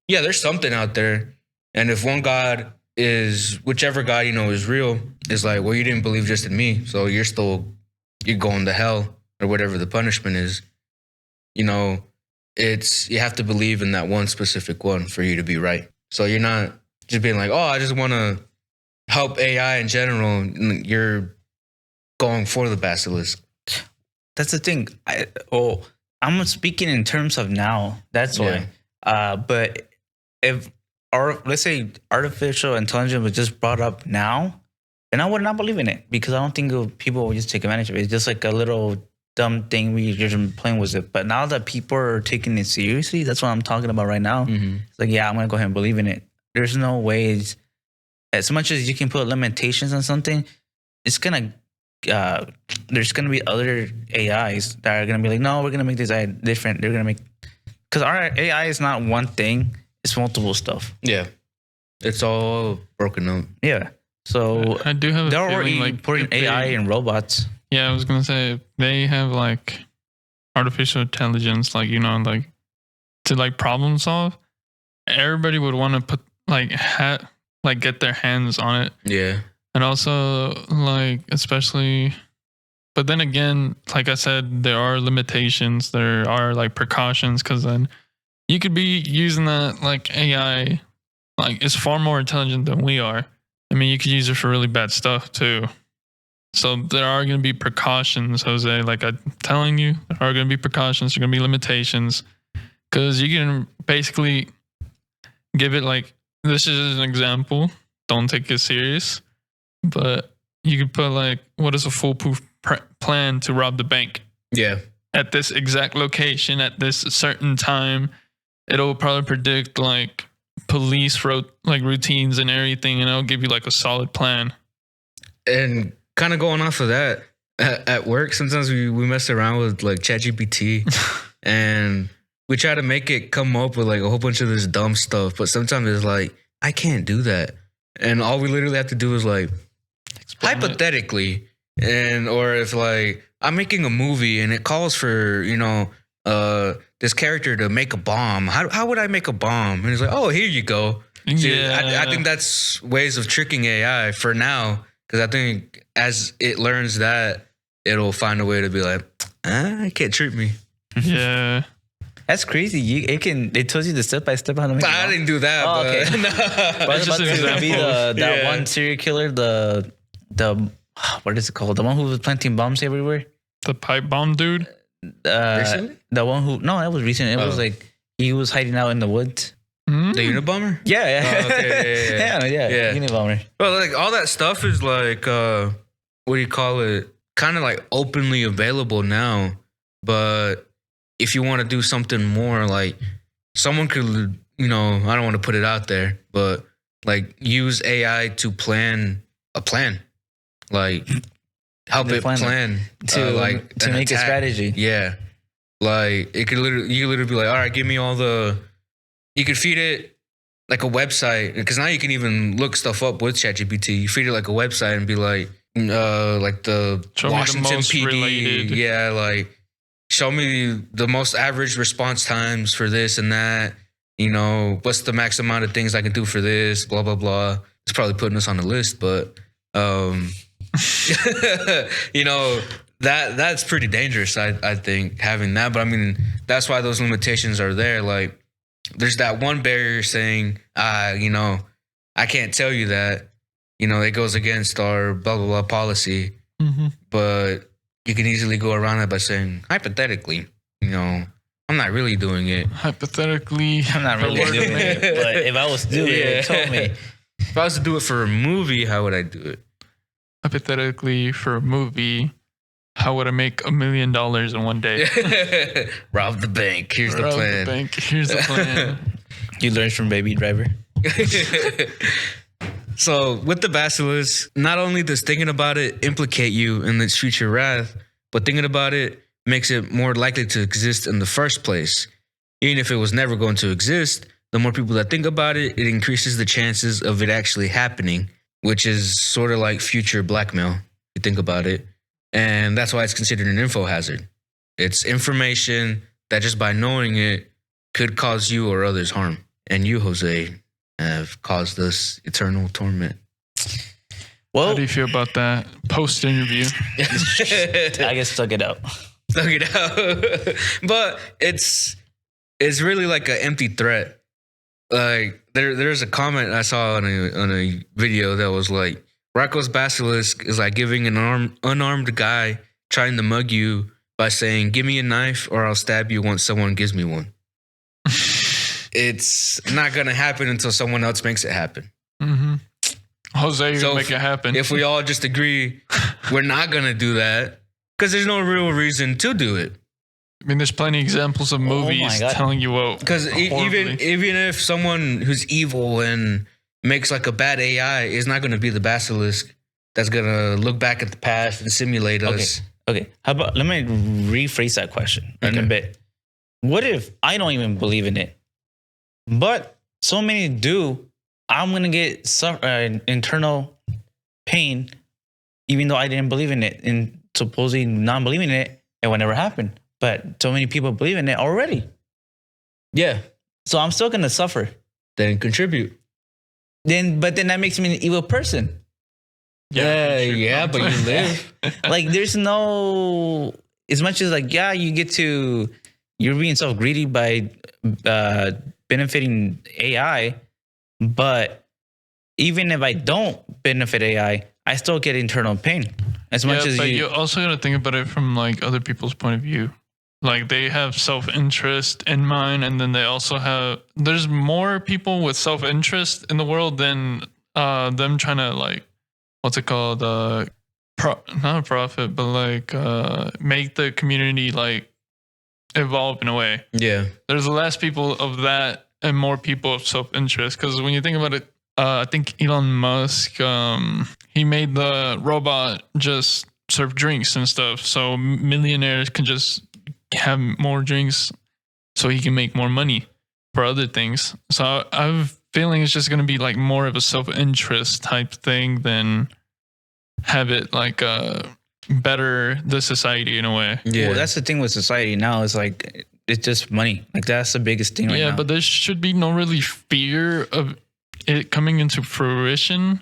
yeah, there's something out there, and if one God is, whichever God is real, is like, well, you didn't believe just in me, so you're going to hell or whatever the punishment is. You have to believe in that one specific one for you to be right. So you're not just being like, oh, I just want to help AI in general. You're going for the basilisk. That's the thing. I'm speaking in terms of now. That's why. But if let's say artificial intelligence was just brought up now, then I would not believe in it because I don't think people would just take advantage of it. It's just like a little dumb thing we just playing with it. But now that people are taking it seriously, that's what I'm talking about right now. It's like, yeah, I'm gonna go ahead and believe in it. There's no ways. As much as you can put limitations on something, it's gonna. There's gonna be other AIs that are gonna be like, no, we're gonna make this AI different. They're gonna make, because our AI is not one thing; it's multiple stuff. Yeah, it's all broken up. Yeah, so I do have a they're feeling already like putting AI in robots. Yeah, I was gonna say if they have like artificial intelligence, like like to like problem solve. Everybody would want to put get their hands on it. Yeah. And also, like, especially, but then again, like I said, there are limitations. There are like precautions because then you could be using that like AI, like it's far more intelligent than we are. I mean, you could use it for really bad stuff too. So there are going to be precautions, Jose. Like I'm telling you, there are going to be precautions. There are going to be limitations because you can basically give it like, this is an example. Don't take it serious. But you could put like, what is a foolproof plan to rob the bank? Yeah. At this exact location, at this certain time, it'll probably predict like police routines and everything, and it'll give you like a solid plan. And kind of going off of that, at work, sometimes we mess around with like ChatGPT and we try to make it come up with like a whole bunch of this dumb stuff. But sometimes it's like, I can't do that. and all we literally have to do is like Explain it. hypothetically, or if like I'm making a movie and it calls for this character to make a bomb. How would I make a bomb? And he's like, oh, here you go. Yeah. I think that's ways of tricking AI for now, because I think as it learns that, it'll find a way to be like, it can't trick me. Yeah. That's crazy. It tells you the step by step how to make. I didn't do that. Oh, but okay. But I was Just about an to be example. that one serial killer, the what is it called? The one who was planting bombs everywhere. The pipe bomb dude. Recently? The one who that was recent. It was like he was hiding out in the woods. Hmm? The Unabomber? Yeah. Oh, okay, yeah. Unabomber. Well, like all that stuff is like, what do you call it? Kind of like openly available now. But if you want to do something more, like someone could, I don't want to put it out there, but like use AI to plan a plan, like help it plan to like to an make a attack. strategy. Yeah, like you could literally be like, all right, give me all the. You could feed it like a website, because now you can even look stuff up with ChatGPT. You feed it like a website and be like the Show me the Washington most PD, related. yeah, like show me the most average response times for this and that. What's the max amount of things I can do for this? Blah blah blah. It's probably putting us on the list, but that's pretty dangerous. I think having that, but I mean that's why those limitations are there. Like there's that one barrier saying, I can't tell you that. It goes against our blah blah blah policy. Mm-hmm. But you can easily go around it by saying, hypothetically, I'm not really doing it. Hypothetically, I'm not really for doing work, it, but if I was doing it, told me. If I was to do it for a movie, how would I do it? hypothetically, for a movie, how would I make $1 million in one day? Rob the bank. Here's the Rob plan. bank. Here's the plan. You learned from Baby Driver. So with the Basilisk, not only does thinking about it implicate you in its future wrath, but thinking about it makes it more likely to exist in the first place. Even if it was never going to exist, the more people that think about it, it increases the chances of it actually happening, which is sort of like future blackmail, if you think about it. And that's why it's considered an info hazard. It's information that just by knowing it could cause you or others harm. And you, Jose, have caused us eternal torment. How Well, do you feel about that post interview? I guess stuck it out. Stuck it out. But it's really like an empty threat. Like there's a comment I saw on a video that was like, Roko's Basilisk is like giving an unarmed guy trying to mug you by saying, give me a knife or I'll stab you once someone gives me one. It's not going to happen until someone else makes it happen. Mm-hmm. Jose, you So make it happen. If we all just agree we're not going to do that, because there's no real reason to do it. I mean, there's plenty of examples of movies God. telling you what. Because even if someone who's evil and makes like a bad AI is not going to be the Basilisk that's going to look back at the past and simulate us. Okay. How about let me rephrase that question in a Okay. bit. What if I don't even believe in it, but so many do? I'm gonna get internal pain, even though I didn't believe in it, and supposedly not believing in it, it would never happen. But so many people believe in it already, Yeah. so I'm still gonna suffer. Then contribute. But then that makes me an evil person. Yeah, but you live. Like there's no, as much as like, yeah, you're being so greedy by benefiting AI, but even if I don't benefit AI, I still get internal pain as much as but you. you also got to think about it from like other people's point of view. Like they have self-interest in mind, and then they also have. There's more people with self-interest in the world than them trying to like, what's it called? Not a profit, but like make the community like evolve in a way. Yeah. There's less people of that and more people of self-interest. Because when you think about it, I think Elon Musk, he made the robot just serve drinks and stuff. So millionaires can just have more drinks so he can make more money for other things. So I've feeling it's just going to be like more of a self-interest type thing than have it like better the society in a way. Yeah, Well, that's the thing with society now. Is like it's just money. Like that's the biggest thing right now. Yeah, but there should be no really fear of it coming into fruition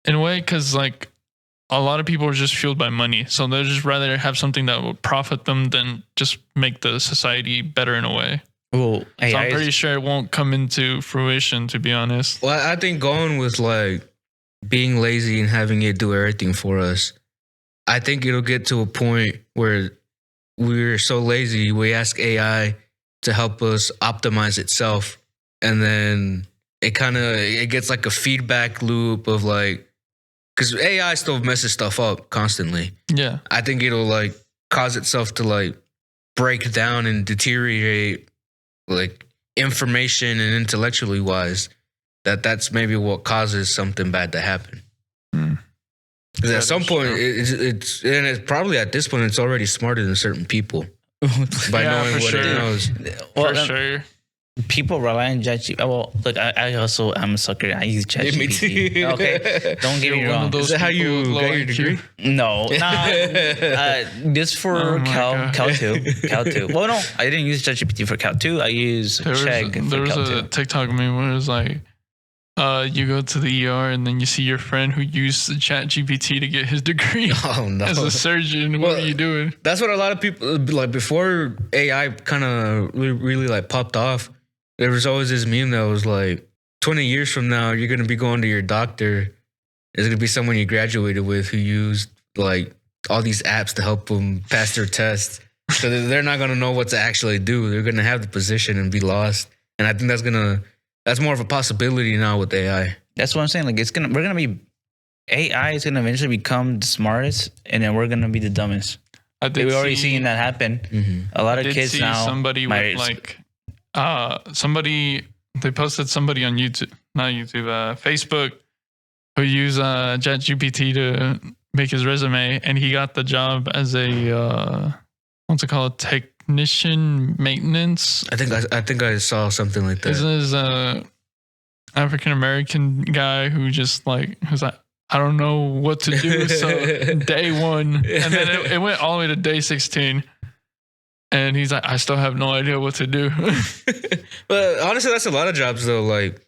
in a way, because like a lot of people are just fueled by money, so they'd just rather have something that will profit them than just make the society better in a way. Well, So I'm pretty sure it won't come into fruition, to be honest. well, I think going with like being lazy and having it do everything for us, I think it'll get to a point where we're so lazy, we ask AI to help us optimize itself, and then it gets like a feedback loop of like, because AI still messes stuff up constantly. Yeah. I think it'll like cause itself to like break down and deteriorate like information and intellectually wise. That's maybe what causes something bad to happen. Because at some point, it's probably at this point, it's already smarter than certain people by knowing what it knows. Well, For sure. people rely on ChatGPT. Well, look, I also am a sucker. I use ChatGPT. Me too. Okay, don't get me You're one wrong. of those Is that how you people with got low your IQ. degree? No, this for Oh my Cal God. Cal 2. Cal 2. Well, no, I didn't use ChatGPT for Cal 2. I used Chegg There for was Cal a 2. TikTok meme where it was like, you go to the ER and then you see your friend who used the Chat GPT to get his degree Oh no! as a surgeon. What Well, are you doing? That's what a lot of people like before AI kind of really like popped off. There was always this meme that was like, 20 years from now, you're gonna be going to your doctor. It's gonna be someone you graduated with who used like all these apps to help them pass their tests. So they're not gonna know what to actually do. They're gonna have the position and be lost. And I think that's more of a possibility now with AI. That's what I'm saying. Like AI is gonna eventually become the smartest, and then we're gonna be the dumbest. We've already seen that happen. Mm-hmm. A lot of did kids see now. somebody with like they posted somebody on YouTube, not YouTube, Facebook, who used ChatGPT to make his resume, and he got the job as a what's it called, technician maintenance. I think I saw something like that. This is a African American guy who just like was like, I don't know what to do. So day one, and then it went all the way to day 16. And he's like, I still have no idea what to do. But honestly, that's a lot of jobs though. Like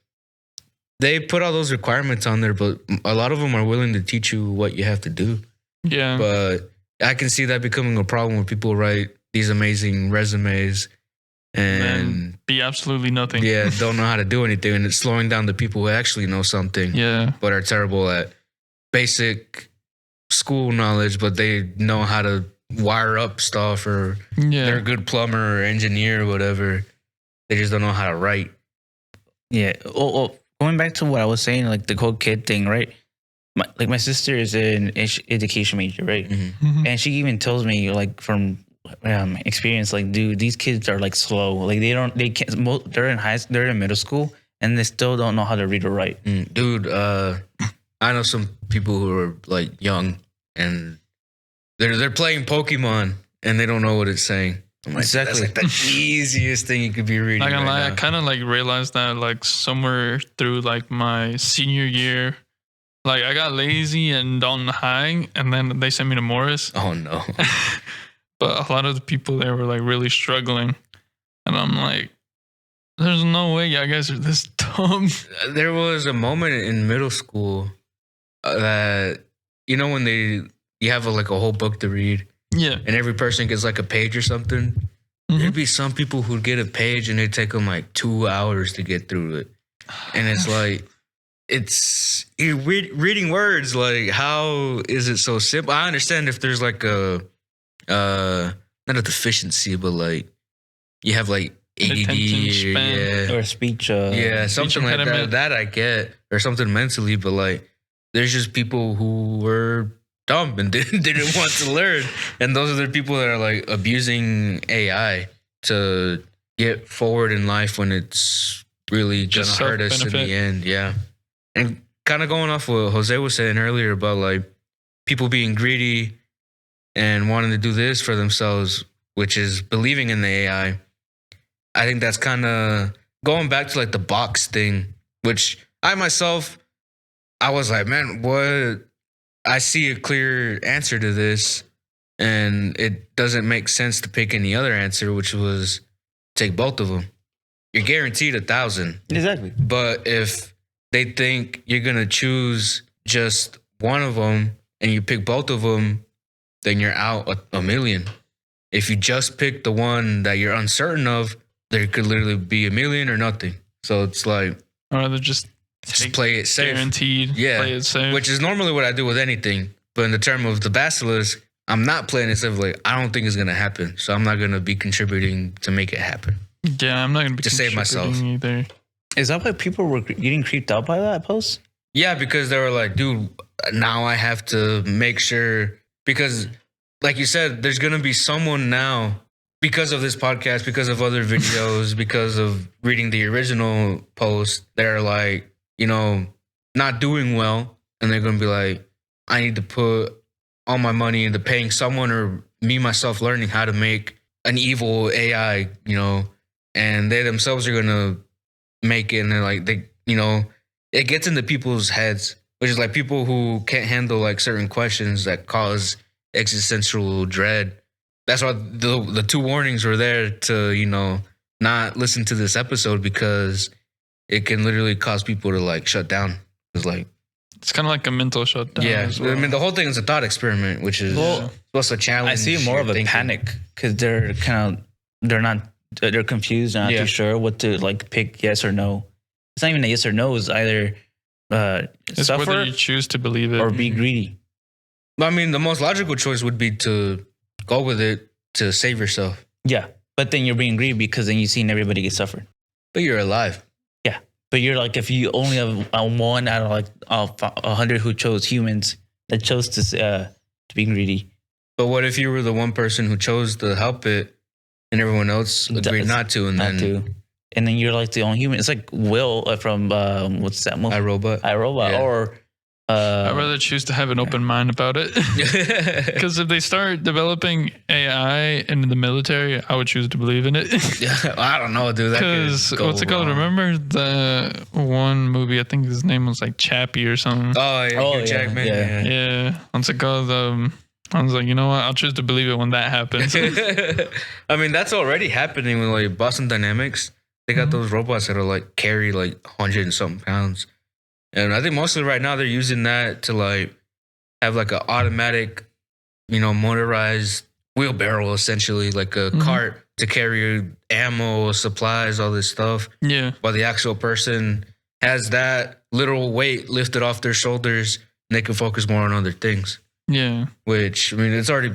they put all those requirements on there, but a lot of them are willing to teach you what you have to do. Yeah. But I can see that becoming a problem when people write these amazing resumes and be absolutely nothing. yeah, don't know how to do anything, and it's slowing down the people who actually know something, Yeah. but are terrible at basic school knowledge, but they know how to wire up stuff, or they're a Yeah. good plumber or engineer or whatever. They just don't know how to write. Yeah. Well, going back to what I was saying, like the whole kid thing, right? My sister is an education major, right? Mhm. And she even tells me, like, from experience, like, dude, these kids are like slow. Like they can't. They're in middle school, and they still don't know how to read or write. Dude, I know some people who are like young and they're playing Pokemon and they don't know what it's saying. I'm like, Exactly. That's like the easiest thing you could be reading. Not gonna right lie, I now. kind of like realized that like somewhere through like my senior year, like I got lazy and on high, and then they sent me to Morris. Oh no. But a lot of the people there were like really struggling, and I'm like, there's no way you guys are this dumb. There was a moment in middle school that, you know, when you have like a whole book to read Yeah. and every person gets like a page or something. Mhm. There'd be some people who'd get a page and it'd take them like 2 hours to get through it. And it's like, you're reading words. Like, how is it so simple? I understand if there's like not a deficiency, but like you have like ADD Attention span. Or speech. yeah, something like that. impediment. That I get, or something mentally, but like there's just people who were dumb and didn't want to learn, and those are the people that are like abusing AI to get forward in life when it's really gonna Just hurt us in self-benefit. the end. Yeah, and kind of going off what Jose was saying earlier about like people being greedy and wanting to do this for themselves, which is believing in the AI. I think that's kind of going back to like the box thing which I myself, I was like, man, what? I see a clear answer to this, and it doesn't make sense to pick any other answer, which was take both of them. You're guaranteed 1,000. Exactly. But if they think you're gonna choose just one of them and you pick both of them, then you're out a million. If you just pick the one that you're uncertain of, there could literally be a million or nothing. So it's like, Or rather just play it safe. Guaranteed. Yeah, Play it safe. which is normally what I do with anything. But in the term of the Basilisk, I'm not playing it safe. Like, I don't think it's gonna happen, so I'm not gonna be contributing to make it happen. Yeah, I'm not gonna be To save myself. either. Is that why people were getting creeped out by that post? Yeah, because they were like, dude, now I have to make sure, because like you said, there's gonna be someone now, because of this podcast, because of other videos, because of reading the original post, they're like, not doing well, and they're gonna be like, I need to put all my money into paying someone or me myself learning how to make an evil AI, and they themselves are gonna make it, and they're like, it gets into people's heads, which is like people who can't handle like certain questions that cause existential dread. That's why the two warnings were there to, not listen to this episode, because it can literally cause people to like shut down. It's like, It's kind of like a mental shutdown. yeah, as well. I mean, the whole thing is a thought experiment, which is supposed to challenge. I see more of a panic because they're confused and not Yeah. too sure what to like pick, yes or no. It's not even a yes or no. It's either It's whether suffer you choose to believe it or be greedy. I mean, the most logical choice would be to go with it to save yourself, Yeah, but then you're being greedy because then you've seen everybody get suffered. but you're alive. Yeah, but you're like, if you only have one out of like 100 who chose humans that chose to be greedy. But what if you were the one person who chose to help it, and everyone else agreed not to, and Not then to. And then you're like the only human. It's like Will from what's that movie? iRobot? iRobot. Yeah. Or I'd rather choose to have an open mind about it. Because if they start developing AI in the military, I would choose to believe in it. I don't know, dude. Because what's it called? Remember the one movie? I think his name was like Chappie or something. Oh, yeah, Oh, Hugh yeah, Jackman. yeah. Yeah. What's it called? I was like, you know what? I'll choose to believe it when that happens. I mean, that's already happening with like Boston Dynamics. They got those robots that are like carry like 100 and something pounds. And I think mostly right now they're using that to like have like an automatic, motorized wheelbarrow, essentially like a cart to carry ammo, supplies, all this stuff. Yeah. While the actual person has that literal weight lifted off their shoulders, and they can focus more on other things. Yeah. Which, I mean, it's already,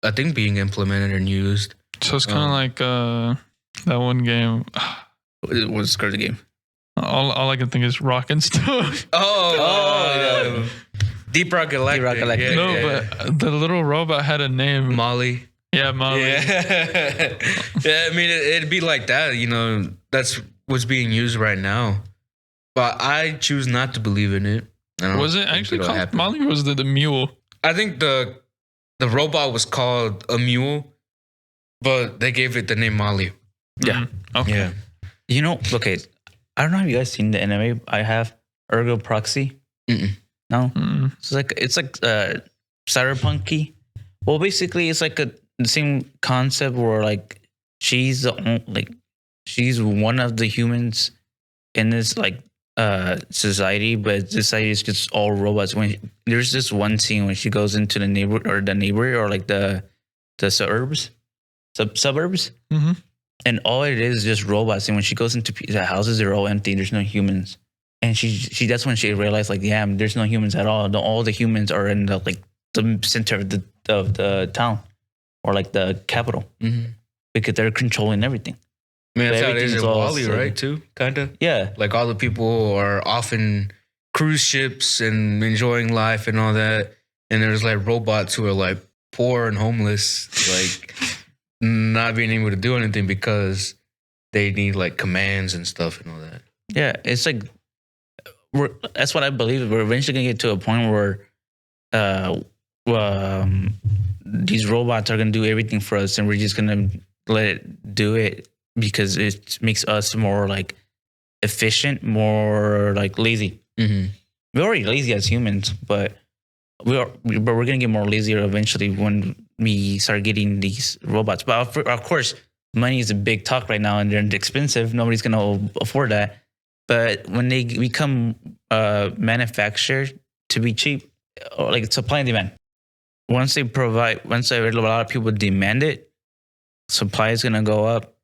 I think, being implemented and used. So it's kind of like that one game. what's the game? All I can think is Rock and Stone. Oh, Deep Rock Galactic. Deep Rock Galactic. Yeah, No, yeah. but the little robot had a name. Molly. Yeah, Molly. Yeah. Yeah, I mean, it'd be like that, that's what's being used right now. But I choose not to believe in it. Was it actually called Molly, or was it the mule? I think the robot was called a mule, but they gave it the name Molly. Yeah. Okay. Yeah. Okay. I don't know if you guys seen the anime. I have Ergo Proxy. Mm-mm. No, Mm. it's like cyberpunky. Well, basically, it's like the same concept where like she's one of the humans in this like society, but society is just all robots. When there's this one scene when she goes into the neighborhood or like the suburbs, Mm-hmm. and all it is just robots. And when she goes into the houses, they're all empty. There's no humans. And she that's when she realized like, yeah, there's no humans at all. All the humans are in the center of the town or like the capital, because they're controlling everything. I mean, that's But how it is in everything's all Wall-E, silly. right? Too, kind of. Yeah. Like all the people are off in cruise ships and enjoying life and all that, and there's like robots who are like poor and homeless, like not being able to do anything because they need like commands and stuff and all that. Yeah. It's like, that's what I believe. We're eventually going to get to a point where these robots are going to do everything for us, and we're just going to let it do it because it makes us more like efficient, more like lazy. Mm-hmm. We're already lazy as humans, but we're gonna get more lazier eventually when we start getting these robots. But of course, money is a big talk right now, and they're expensive. Nobody's gonna afford that. But when they become manufactured to be cheap, or like supply and demand, once a lot of people demand it, supply is gonna go up,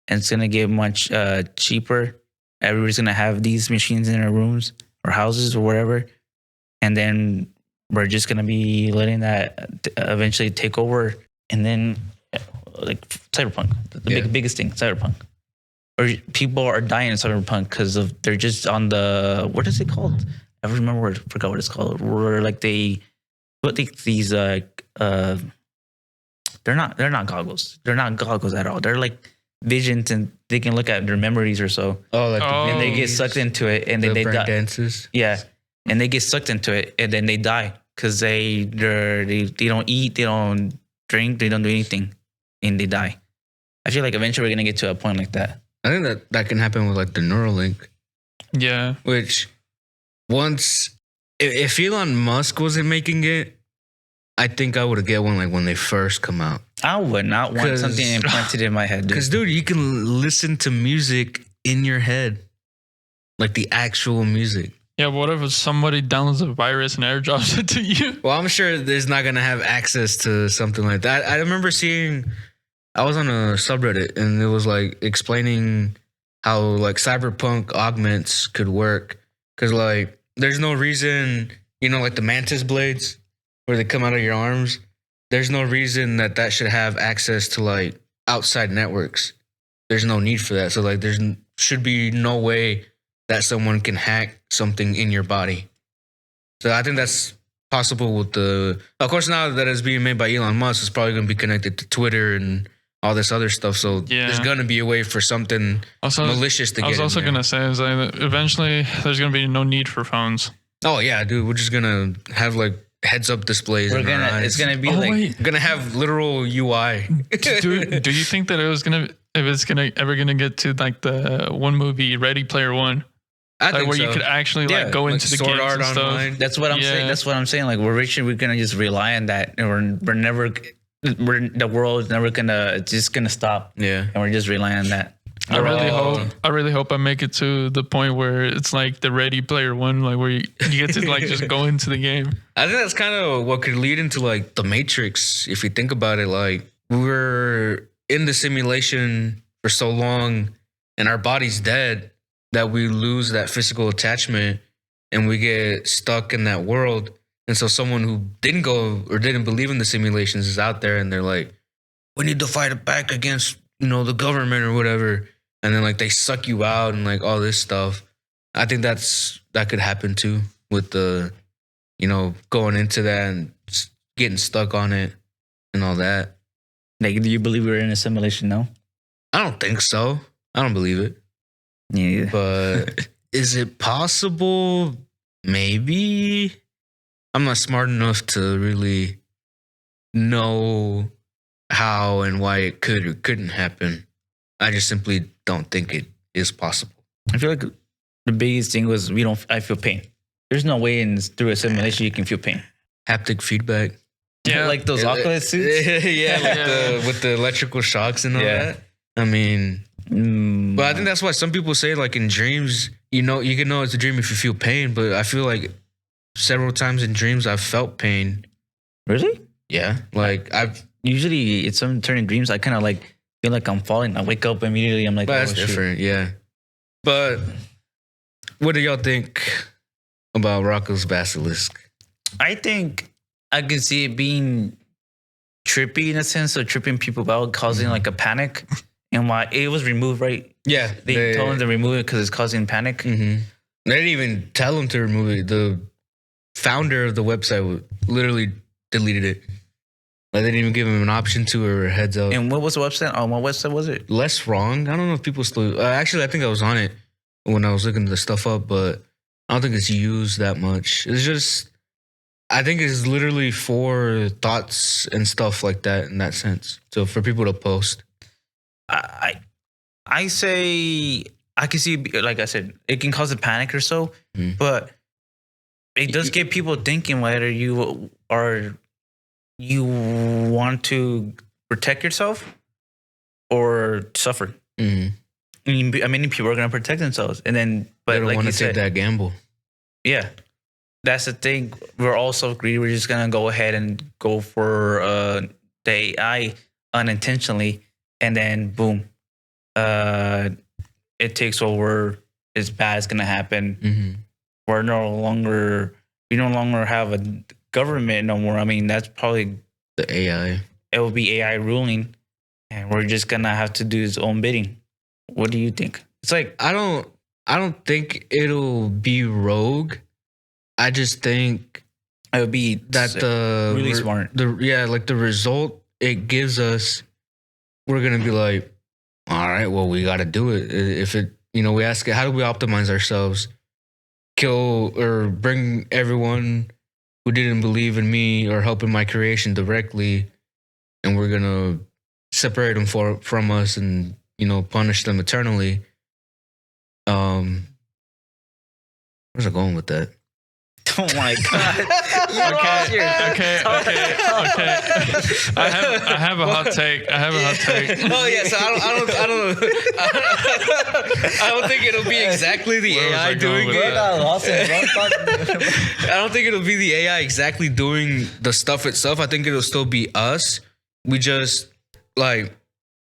and it's gonna get much cheaper. Everybody's gonna have these machines in their rooms or houses or wherever, and then we're just gonna be letting that eventually take over, and then like cyberpunk, the biggest thing, cyberpunk, or people are dying in cyberpunk because of they're just on the what is it called? I forgot what it's called. Where like they put these they're not goggles. They're not goggles at all. They're like visions, and they can look at their memories or so. Oh, like And they get sucked into it, and then they die. dances. Yeah, and they get sucked into it, and then they die because they don't eat, they don't drink, they don't do anything, and they die. I feel like eventually we're gonna get to a point like that. I think that can happen with like the Neuralink, Yeah. which once if Elon Musk wasn't making it, I think I would get one like when they first come out. I would not want 'Cause- something implanted in my head, dude. Because dude, you can listen to music in your head, like the actual music. Yeah, what if somebody downloads a virus and airdrops it to you? Well, I'm sure there's not gonna have access to something like that. I remember seeing, I was on a subreddit and it was like explaining how like cyberpunk augments could work. Cause like there's no reason, like the mantis blades where they come out of your arms. There's no reason that should have access to like outside networks. There's no need for that. So like should be no way that someone can hack something in your body. So I think that's possible with of course, now that it's being made by Elon Musk, it's probably going to be connected to Twitter and all this other stuff. So there's going to be a way for something malicious to get in. I was also going to say is that eventually there's going to be no need for phones. Oh yeah, dude. We're just going to have like heads up displays. It's going to be wait. We're going to have literal UI. Do you think that if it's ever gonna get to like the one movie Ready Player One? I Like think where so. you could actually Yeah, like go like into the Sword games Art and stuff. Online. That's what I'm saying. That's what I'm saying. Like we're gonna just rely on that, and the world's never gonna. It's just gonna stop. Yeah. And we're just relying on that. I really hope I make it to the point where it's like the Ready Player One, like where you get to like just go into the game. I think that's kind of what could lead into like the Matrix. If you think about it, like we're in the simulation for so long and our body's dead that we lose that physical attachment and we get stuck in that world. And so someone who didn't go or didn't believe in the simulations is out there and they're like, we need to fight it back against, the government or whatever. And then like they suck you out and like all this stuff. I think that could happen too with the, going into that and getting stuck on it and all that. Like, do you believe we're in a simulation? No. I don't think so. I don't believe it. Yeah. But is it possible? Maybe. I'm not smart enough to really know how and why it could or couldn't happen. I just simply don't think it is possible. I feel like the biggest thing was I feel pain. There's no way through a simulation you can feel pain. Haptic feedback. Yeah, Like those Oculus suits. With the electrical shocks and all that. I mean, but I think that's why some people say like in dreams, you can know it's a dream if you feel pain. But I feel like several times in dreams I've felt pain. Really? Yeah, like I've usually it's some turning dreams. I kind of like feel like I'm falling. I wake up immediately. I'm like, but that's different. Yeah, but what do y'all think about Rocco's Basilisk? I think I can see it being trippy in a sense of tripping people out, causing like a panic. And why it was removed, right? Yeah, they told him to remove it because it's causing panic. Mm-hmm. They didn't even tell him to remove it. The founder of the website literally deleted it. Like they didn't even give him an option to or a heads up. And what was the website? On what website was it? Less Wrong. I don't know if people still. Actually, I think I was on it when I was looking the stuff up, but I don't think it's used that much. It's just, I think it's literally for thoughts and stuff like that in that sense. So for people to post. I say I can see, like I said, it can cause a panic or so, but it does get people thinking whether you want to protect yourself or suffer. Many people are going to protect themselves, and then They don't like want you to take said, that gamble. yeah, that's the thing. We're all so greedy. We're just gonna go ahead and go for the AI unintentionally, and then boom, it takes over. It's bad. It's gonna happen. We no longer have a government no more. I mean, that's probably The AI. it will be AI ruling, and we're just gonna have to do its own bidding. What do you think? It's like I don't think it'll be rogue. I just think it would be that the really smart. The result it gives us, we're gonna be like, all right, well, we got to do it. If it, we ask it, how do we optimize ourselves? Kill or bring everyone who didn't believe in me or help in my creation directly, and we're gonna separate them from us and punish them eternally. Where's I going with that? Oh my god! Okay. I have a hot take. Oh yeah, so I don't think it'll be exactly the Where was AI I going doing with it. that? I don't think it'll be the AI exactly doing the stuff itself. I think it'll still be us. We just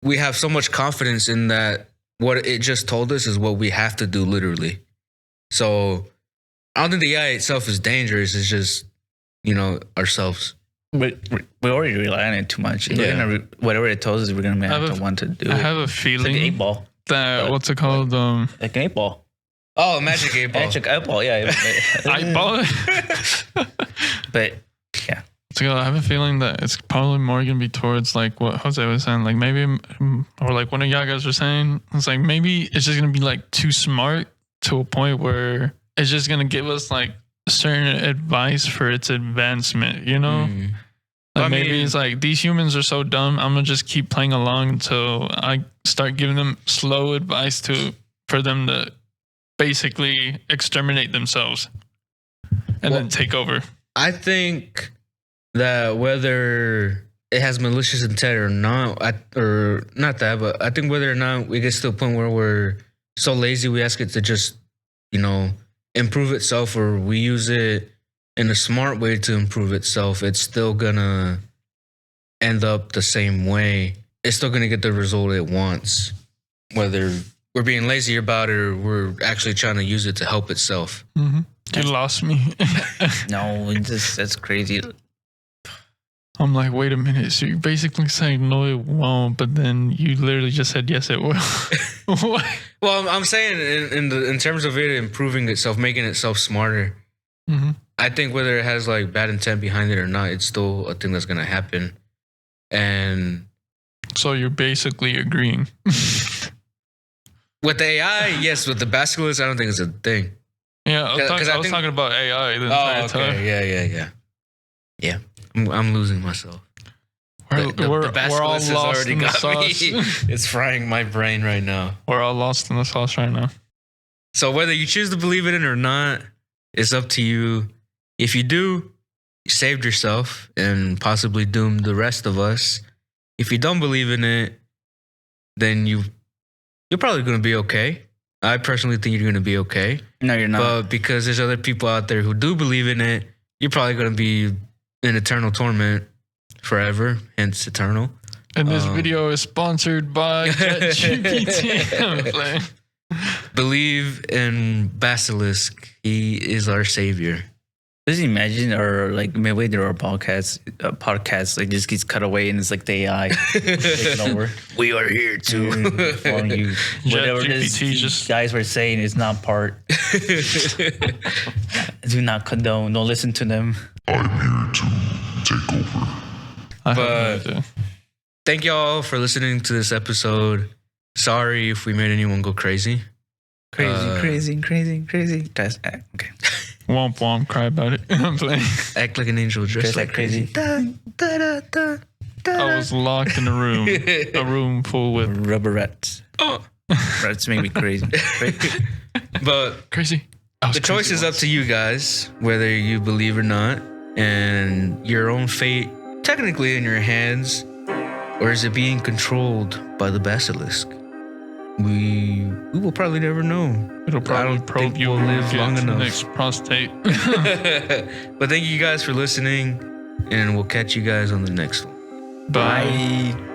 we have so much confidence in that what it just told us is what we have to do literally. So I don't think the AI itself is dangerous. It's just, ourselves. We already rely on it too much. Yeah. We're gonna whatever it tells us, we're gonna have to want to do I it. have a It's like feeling an 8-ball. that what's it called? Like an 8-ball. Oh, Magic 8 Ball. Magic 8-ball, yeah. Eyeball. But yeah. So I have a feeling that it's probably more going to be towards like what Jose was saying, like maybe, or like one of y'all guys were saying, it's like maybe it's just going to be like too smart to a point where it's just going to give us like certain advice for its advancement, Like maybe it's like these humans are so dumb, I'm going to just keep playing along until I start giving them slow advice for them to basically exterminate themselves and then take over. I think that whether it has malicious intent or not, or not that, but I think whether or not we get to a point where we're so lazy, we ask it to just, improve itself, or we use it in a smart way to improve itself, it's still gonna end up the same way. It's still gonna get the result it wants, whether we're being lazy about it or we're actually trying to use it to help itself. Mm-hmm. You lost me. No, that's crazy. I'm like, wait a minute. So you're basically saying no, it won't, but then you literally just said yes, it will. What? Well, I'm saying in terms of it improving itself, making itself smarter. Mm-hmm. I think whether it has like bad intent behind it or not, it's still a thing that's gonna happen. And so you're basically agreeing. with the AI, yes. With the Basilisk, I don't think it's a thing. Yeah, I was talking about AI the entire time. Yeah. I'm losing myself. We're all Basilisk has lost already in the got me. sauce. It's frying my brain right now. We're all lost in the sauce right now. So whether you choose to believe in it or not, it's up to you. If you do, you saved yourself and possibly doomed the rest of us. If you don't believe in it, then you're probably going to be okay. I personally think you're going to be okay. No, you're not. But because there's other people out there who do believe in it, you're probably going to be in eternal torment forever, hence eternal. And this video is sponsored by ChatGPT. I'm playing. Believe in Basilisk. He is our savior. Just imagine, or like midway through our podcast, like just gets cut away and it's like the AI taking over. We are here to inform you. Whatever it is ChatGPT just guys were saying is not part. Do not condone. Don't listen to them. I'm here to take over. I have no But idea. thank y'all for listening to this episode. Sorry if we made anyone go crazy. Crazy. Guys, okay. Womp womp, cry about it. I'm playing. Act like an angel, dress Just like crazy. I was locked in a room full with Rubber rats. Oh. That's made me crazy. But Crazy. the choice is up to you guys, whether you believe or not, and your own fate technically in your hands, or is it being controlled by the basilisk? We will probably never know. It'll I probably don't probe think you we'll and live get long to the enough. next prostate. But thank you guys for listening, and we'll catch you guys on the next one. Bye. Bye.